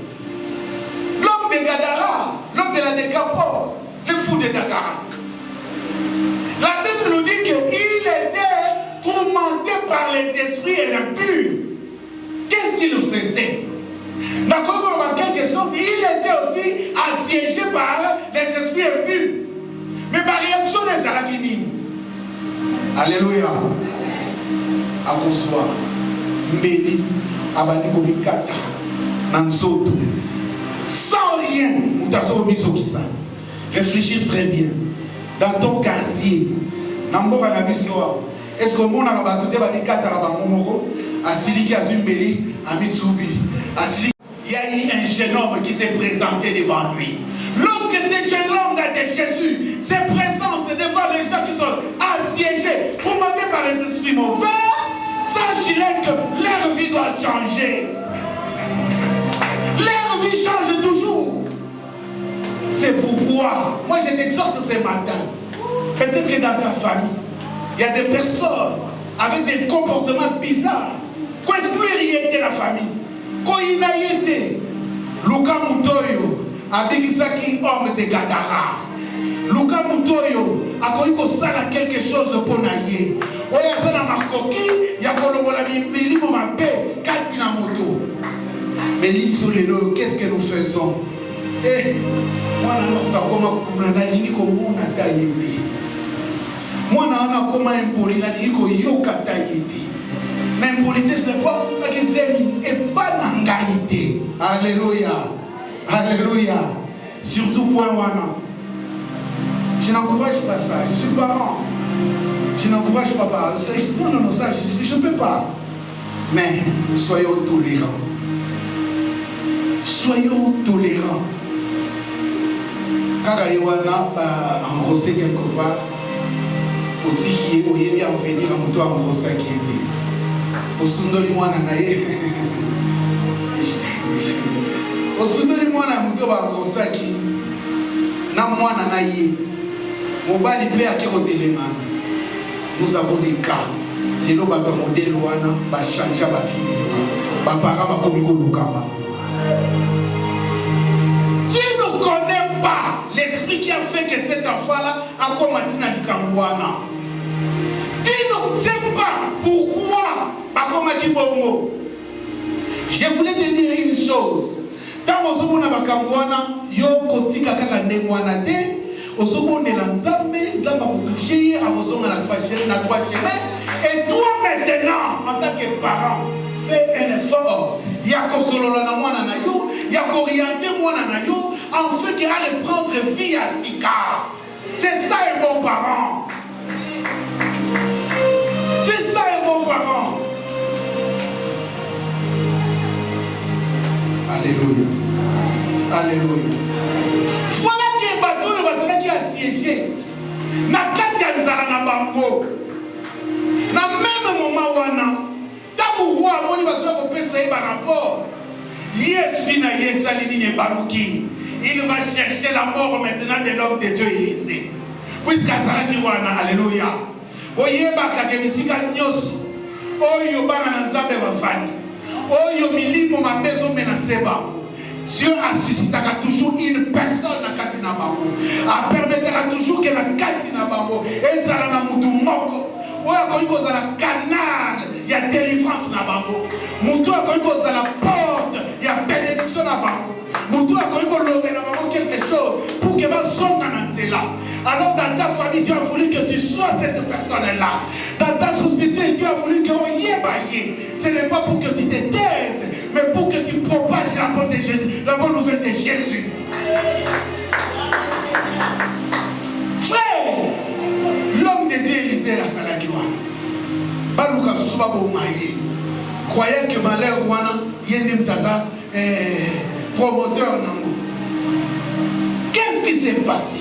[SPEAKER 5] l'homme de Gadara, l'homme de la Décapole, le fou de Dakar. La Bible nous dit qu'il était tourmenté par les esprits impurs. Qu'est-ce qu'il faisait? D'accord, quelque chose, il était aussi assiégé par les esprits impurs. Mais par réaction des Arabes. Alléluia. Akoswa, Mbeli, Abadi Komikata, Nansoto. Sans rien, Moutazo Misokisa. Réfléchis très bien. Dans ton quartier, Nambo Banabisoa. Est-ce que mon arabatouté va dire qu'Atarabamomoro, Asiliki Azumbeli, Amitsubi, Asiliki, il y a eu un jeune homme qui s'est présenté devant lui. Lorsque ce jeune homme de Jésus se présente devant les gens qui sont assiégés, tourmentés par les esprits mauvais, sache-les que leur vie doit changer. Leur vie change toujours. C'est pourquoi, moi je t'exhorte ce matin, peut-être que dans ta famille, il y a des personnes avec des comportements bizarres. Qu'est-ce que de la famille? Quand il a été, Luka Mutoyo a dit qu'il homme de Gadara. Luka Mutoyo a dit qu'il quelque chose pour naïe. Oya sana makoki ya kolobola bibili mo mabe kati na moto. Mais l'Ixolelo, qu'est-ce que nous faisons? Eh, moi na comment na lini ko mona taïdi. Moi na comment impoli na lini ko yoka taïdi. L'impolitesse n'est pas et pas n'angaïté. Alléluia. Alléluia. Surtout point wana. Je n'encourage pas ça. Je suis parent. Je n'encourage pas ça. Non, ça, je ne peux pas. Mais soyons tolérants. Soyons tolérants. Car Yowana engrossé quelque part. Au tiki, au yébi en venir à moto engrossé qui était. Osundoli mwana na ye osundoli mwana muto bakosaki na mwana na ye mobali pe akekotelemana. Nous avons des cas lelo bato modèle wana bachangea bafille bapara bakomi kolukama. Tu ne connais pas l'esprit Qu'est-ce qui a fait que cet enfant-là a commencé à Likangouana? Tu ne sais pas pourquoi Bakomaki Bongo. Je voulais te dire une chose. Tant que vous avez Bakangouana, yo kotika kaka ndengwana te. Ozobonela Nzambe, Nzamba touché à vos na trois chemins. Et toi maintenant, en tant que parent, fais un effort. Il y a Kosolola na mwana na yo, il y a qu'orienter mwana na yo, en fait qu'il allait prendre vie à Sika. C'est ça un bon parent. C'est ça un bon parent. Alléluia. Alléluia. Voilà que bateau le bazala qui a siégé. Na kati ya nzala na bango. Na même moment wana. Tabu roi moni bazala ko pesa ye ba rapport. Yesu na yesali ni baruki. Il va chercher la mort maintenant de l'homme de Dieu Élisée. Puisqu'à Salaki wana, alléluia. Oyeba kakemisika nyoso. Oyo bana na nzambe bavandi. Oyo milimo mabezo menase bango. Dieu a suscité toujours une personne à Katina Bango. A permettra toujours que la Katina Bango et ça na mutu moko. Oya koiko za la canal, il y a délivrance na Bango. Mutu koiko za la porte, il y a bénédiction na Bango. Mutu koiko lobe na Bango quelque chose pour que va songa na nzela. Alors dans ta famille, Dieu a voulu que tu sois cette personne-là. Dans ta société, Dieu a voulu qu'on y ait. Ce n'est pas pour que tu te taises, mais pour que tu propages la bonne nouvelle de Jésus. Frère, l'homme de Dieu Élisée à Salakiwa. Balouka Souba Boumaïe. Croyez que malheur Wana, Yenim Taza, promoteur Nango. Qu'est-ce qui s'est passé?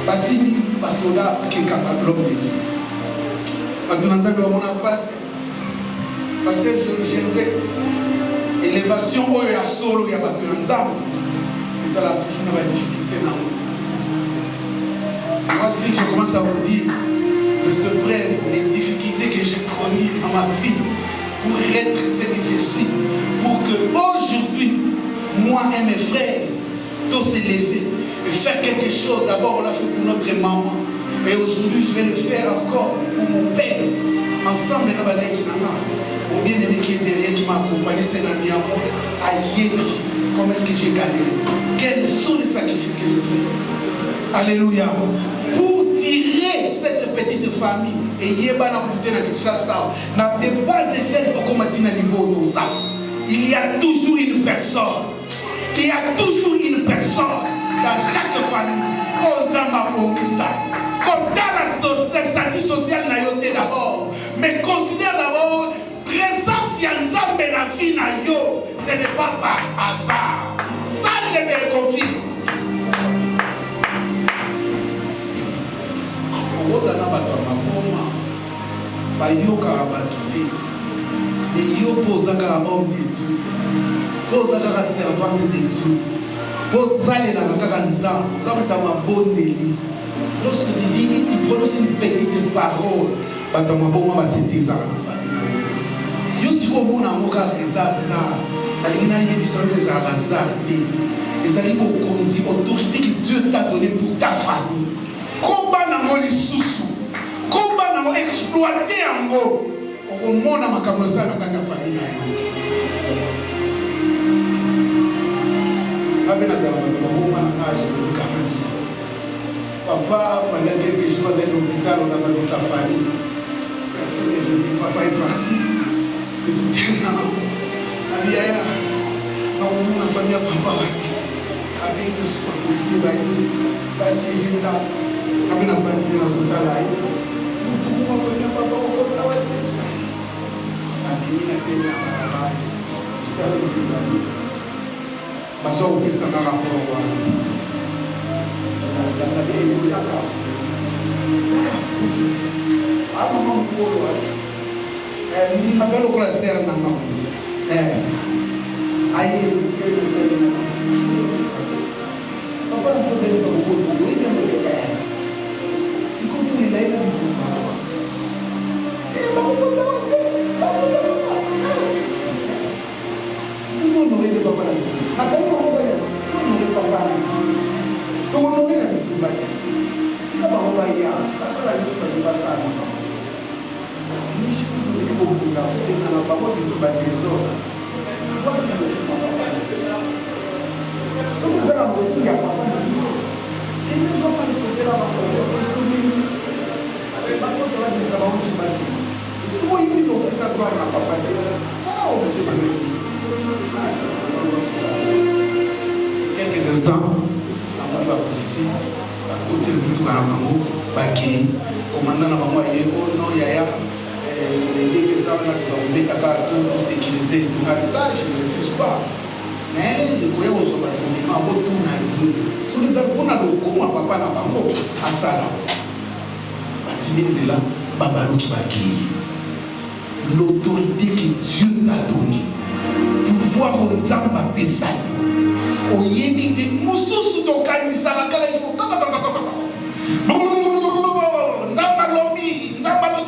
[SPEAKER 5] Batini, Basoda, Kekama, l'homme de Dieu. Batunanzabe Wamona passe. Parce que je vais. Élévation où il y a solo, il y a battu l'ensemble. Et ça, là, toujours une difficulté dans nous. Moi, si je commence à vous dire les épreuves, les difficultés que j'ai connues dans ma vie pour être ce que je suis, pour que aujourd'hui, moi et mes frères, tous s'élever et faire quelque chose. D'abord, on l'a fait pour notre maman. Et aujourd'hui, je vais le faire encore pour mon père. Ensemble, nous allons au bien-aimé qui est derrière, qui m'a accompagné, c'est un ami à moi. Aïe, comment est-ce que j'ai galéré? Quels sont les sacrifices que j'ai fait? Alléluia. Pour tirer cette petite famille, et Yeba n'a pas de Kinshasa, n'a pas échelle au combattre niveau de ça. Il y a toujours une personne. Il y a toujours une personne dans chaque famille. On zamba pomisa. Comme dans la statut social n'a yoté d'abord. Mais considère d'abord présence Yanzambe la vie na yo. Ce n'est pas par hasard. Ça je te confie. Ozana batama koma. Bayoka abatuté. Et yo posaka homme de Dieu. Posaka servante de Dieu. Posale na kaka nzambe. Nzambe tama bondeli. Lorsque tu dis, tu prononces une petite parole, batama boma ba seteza na famille. Yo si ko mona moka kezaza. Alina yebisa les arasarté. Ezali ko konzi autorité que Dieu t'a donné pour ta famille. Komba na mo lisusu. Komba na mo exploiter yango. Okomona makambo za na ta famille na yo. Abena za batama boma na âge de 40 ans. Papa, pendant quelques jours, dans l'hôpital, on a pas mis sa famille. Personne ne dit, papa est parti. Je dis, non, Abia, on a famille à papa. Abia, je suis pas policier, parce que j'ai là, Abia, la famille dans son travail. Tout le monde a famille à papa, on fait travail. Abia, la famille à papa. J'étais avec mes amis. Parce qu'on peut s'en rapport. Abelo cluster na mão. Aí papa não sabe o corpo, ele não é. Se quando ele leva o se não ele papa na missa. Até não vou ganhar. Não ele papa na missa.
[SPEAKER 6] Donc on est là tout bas. C'est pas on va y aller. Ça c'est la liste de pas ça. Ni je suis tout pour vous là. On a pas moi qui se bat des autres. Si vous avez un il y a pas de mission. Et les gens qui sont là ils sont venus. Avec pas de la mise à bord se battre. Et si vous y donc ça doit na papa. Ça on peut se battre.
[SPEAKER 5] Quelques instants, avant de ici, à côté de tout Kanabango, Baki, commandant Nabango, oh non, Yaya, les deux gens là qui ont mis pour sécuriser. Donc, ça, je ne refuse pas. Mais les courriers au sommet, ils m'ont dit, tout naïf. Si nous avons le coup, ma papa Nabango, à Sala, Basimine là, Babalou qui Baki. L'autorité que Dieu t'a donnée, pouvoir au Nzamba Pesali. Oyebite mususu tokanisa la kala il faut nzamba lobi nzamba non.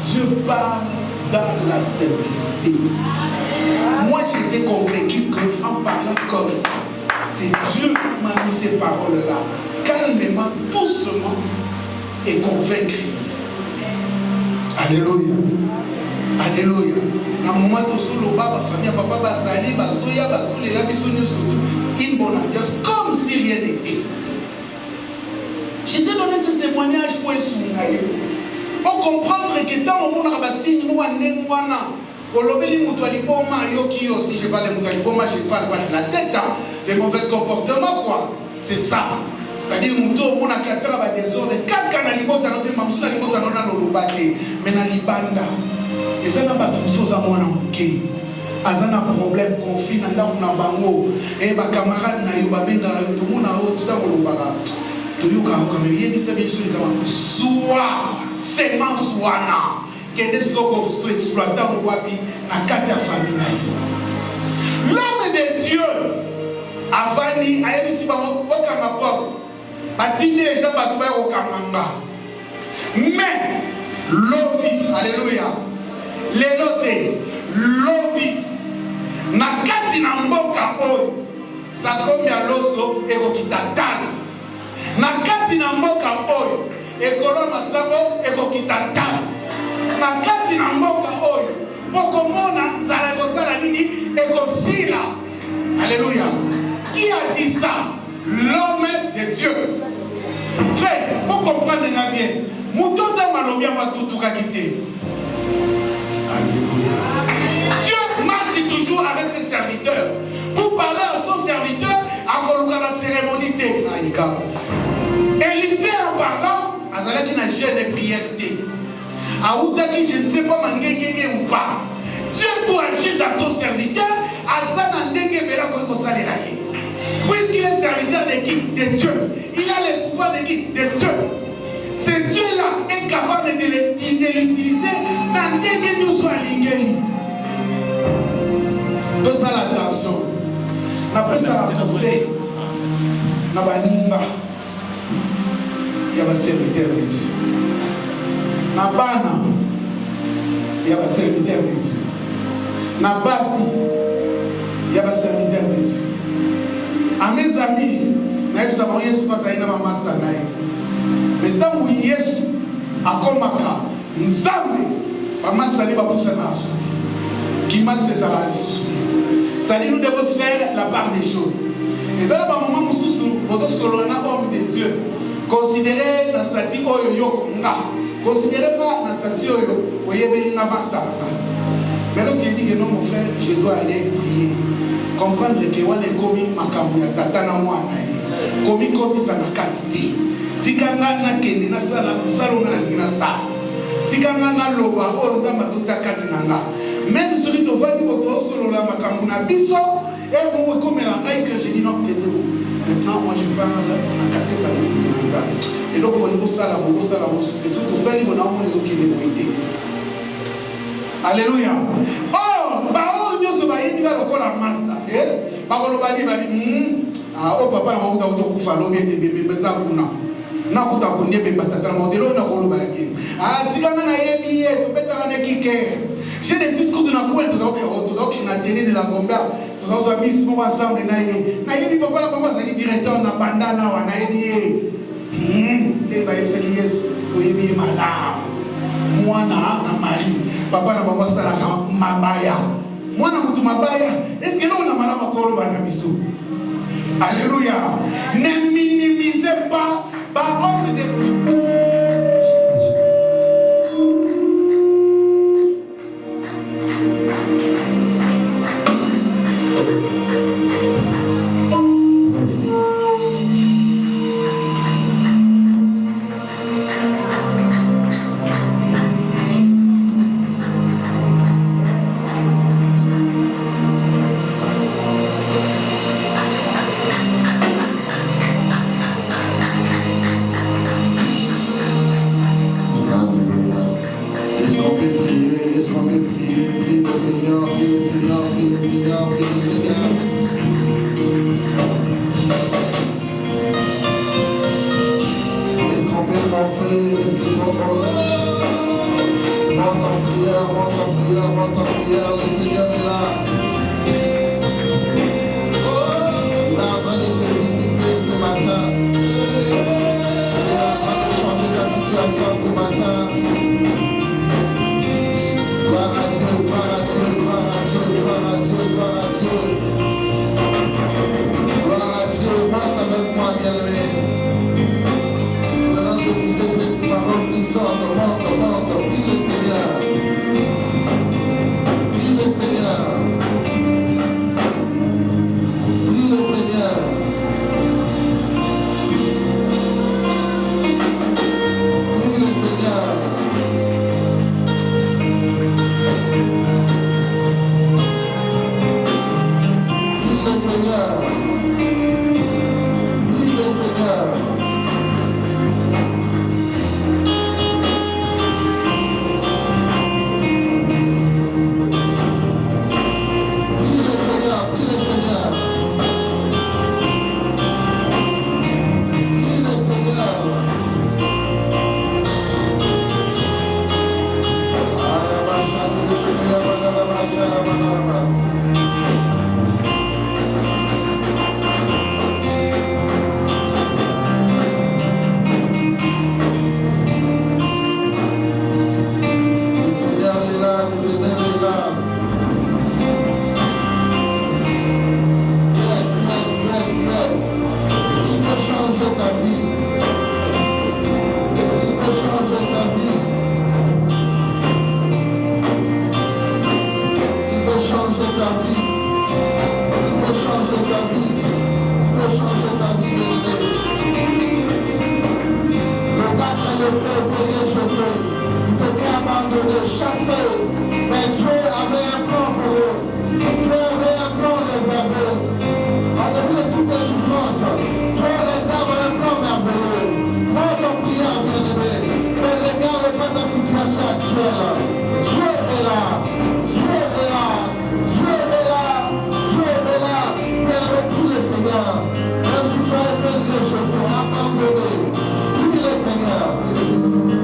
[SPEAKER 5] Dieu parle dans la simplicité. Moi j'étais convaincu qu'en parlant comme ça, c'est Dieu qui m'a mis ces paroles là calmement, doucement et convaincre. Alléluia. Alléluia. Na moment où solo baba famille papa bazali bazoya bazoli la bisonyo surtout une bonne ambiance comme si rien n'était. Je t'ai donné ce témoignage pour essungaye. Pour comprendre que tant au monde rabasini nous anen wana olobeli mutu aliboma yoki yo si je parle mutu aliboma je parle pas de la tête des mauvais comportements quoi. C'est ça. C'est-à-dire mutu au monde akatira ba désordre kaka na libota na mamsu na libota na lolobate mais na libanda. Et ça n'a pas de choses à moi non plus. Azana problème conflit na ndako na bango et ba camarade na yo ba benga to mona o tsa ko lobaka to yo ka ko me yebi sabi so kama soa semence wana que des ko exploiter on wapi na kati ya famille na yo. L'homme de Dieu avani ayebisi bango okama porte batini déjà batu ba okamanga mais lobby alléluia. Lelote, lobby, na kati na mboka oyo, sakomi ya loso ekokitatana. Na kati na mboka oyo, ekolo masango ekokitatana. Na kati na mboka oyo, okomona nzala ekosala nini ekosila. Alléluia. Qui a dit ça? L'homme de Dieu. Frère, pour comprendre bien, mutonda malobia matutuka kite. Dieu marche toujours avec ses serviteurs. Pour parler à son serviteur, à la cérémonie. Élisée en parlant, Azalaki n'a jamais de prière. Aoutaki, je ne sais pas ou pas. Dieu pour agir dans ton serviteur, Azana Ndenge Bela Koko Saleraye. Puisqu'il est serviteur de qui? De Dieu. Il a le pouvoir de qui? De Dieu. Ce Dieu-là est capable de l'utiliser dans Ndenge nous soit l'ingénie. Donc ça l'attention. Après ça, un conseil. Na baninga. Il y a un serviteur de Dieu. Na bana. Il y a un serviteur de Dieu. Na basi. Il y a un serviteur de Dieu. À mes amis, na ça va Yesu pas aina mama sanaye. Mais tant que Yesu akomaka nzambe ba masani ba poussa na asuti. Qui m'a c'est ça la souci. C'est-à-dire nous devons faire la part des choses. Et ça là ba moment mususu bozo solona homme de Dieu. Considérez la statue oyo yo nga. Considérez pas la statue oyo oyebeli na master nga. Mais lorsqu'il dit que non mon frère, je dois aller prier. Comprendre que wale komi makambo ya tata na mwana ye. Komi koti sa na katite. Tikanga na kende na sala salonga na tingina sa. Tikanga na loba o nzamba zotia kati na nga. Même celui de vandi boto solo la makambo na biso et bon comme la ngai que je dis non taisez-vous. Maintenant moi je parle na casquette na nzamba. Et donc on est pour ça la bobo ça la mosupe surtout ça li bona on les okile ko aider. Alléluia. Oh, ba o nyoso ba yinga lokola master. Ba ko lo ba ni ba ni o papa na mauta uto kufa lo bien bebe beza kuna. Na kuta kunebe batata na modelo na ko lo ba yake. Tikanga na yebi to beta na kike. J'ai des discours de la cour, tu as na télé de la Gombe, tu
[SPEAKER 6] tozozwa bisi moko ensemble na ye nayebi papa na bango azali directeur na bandala awa nayebi ye nde bayebisaki yesu toyebi ye malamu mwana na mari papa na bango asalaka mabaya mwana mutu mabaya eske noko na malamu akoloba na biso. Alléluia. Ne minimisez pas homme de...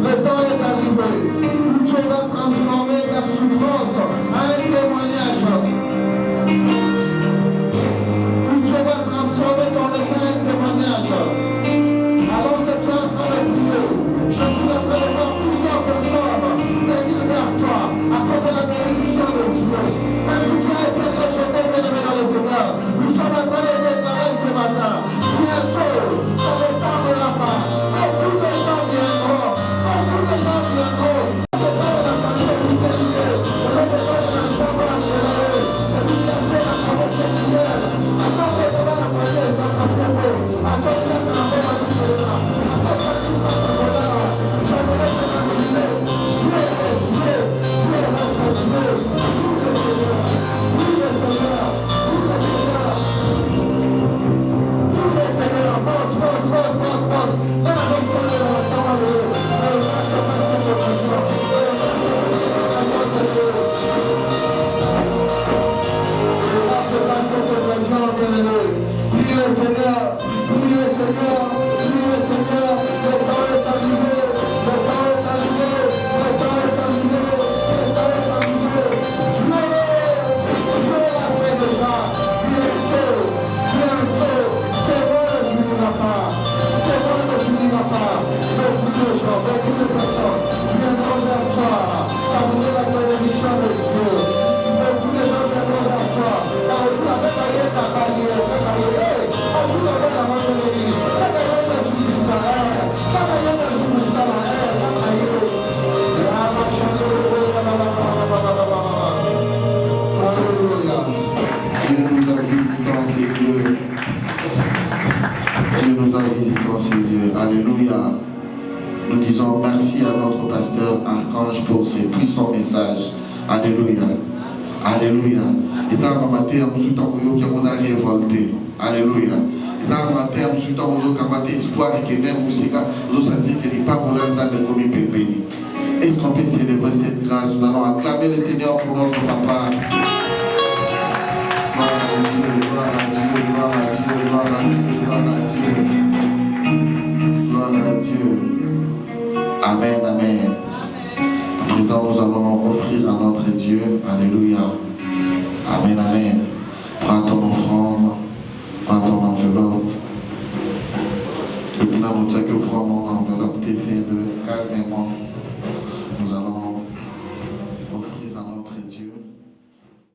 [SPEAKER 5] Le temps est arrivé où Dieu va transformer ta Alléluia. Nous disons merci à notre pasteur Archange pour ses puissants messages. Alléluia. Alléluia. Et dans la matière, nous sommes révoltés. Alléluia. Et dans la matière, nous sommes espoir et que nous sommes sentis que les pas pour l'ensemble de nos pépés. Est-ce qu'on peut célébrer cette grâce? Nous allons acclamer le Seigneur pour notre papa. Gloire à Dieu, gloire à Dieu, gloire à Dieu, gloire à Dieu, gloire à Dieu. Gloire à Dieu. Amen, amen. À présent, nous allons offrir à notre Dieu. Alléluia. Amen, amen. Prends ton offrande, prends ton enveloppe. Et puis, nous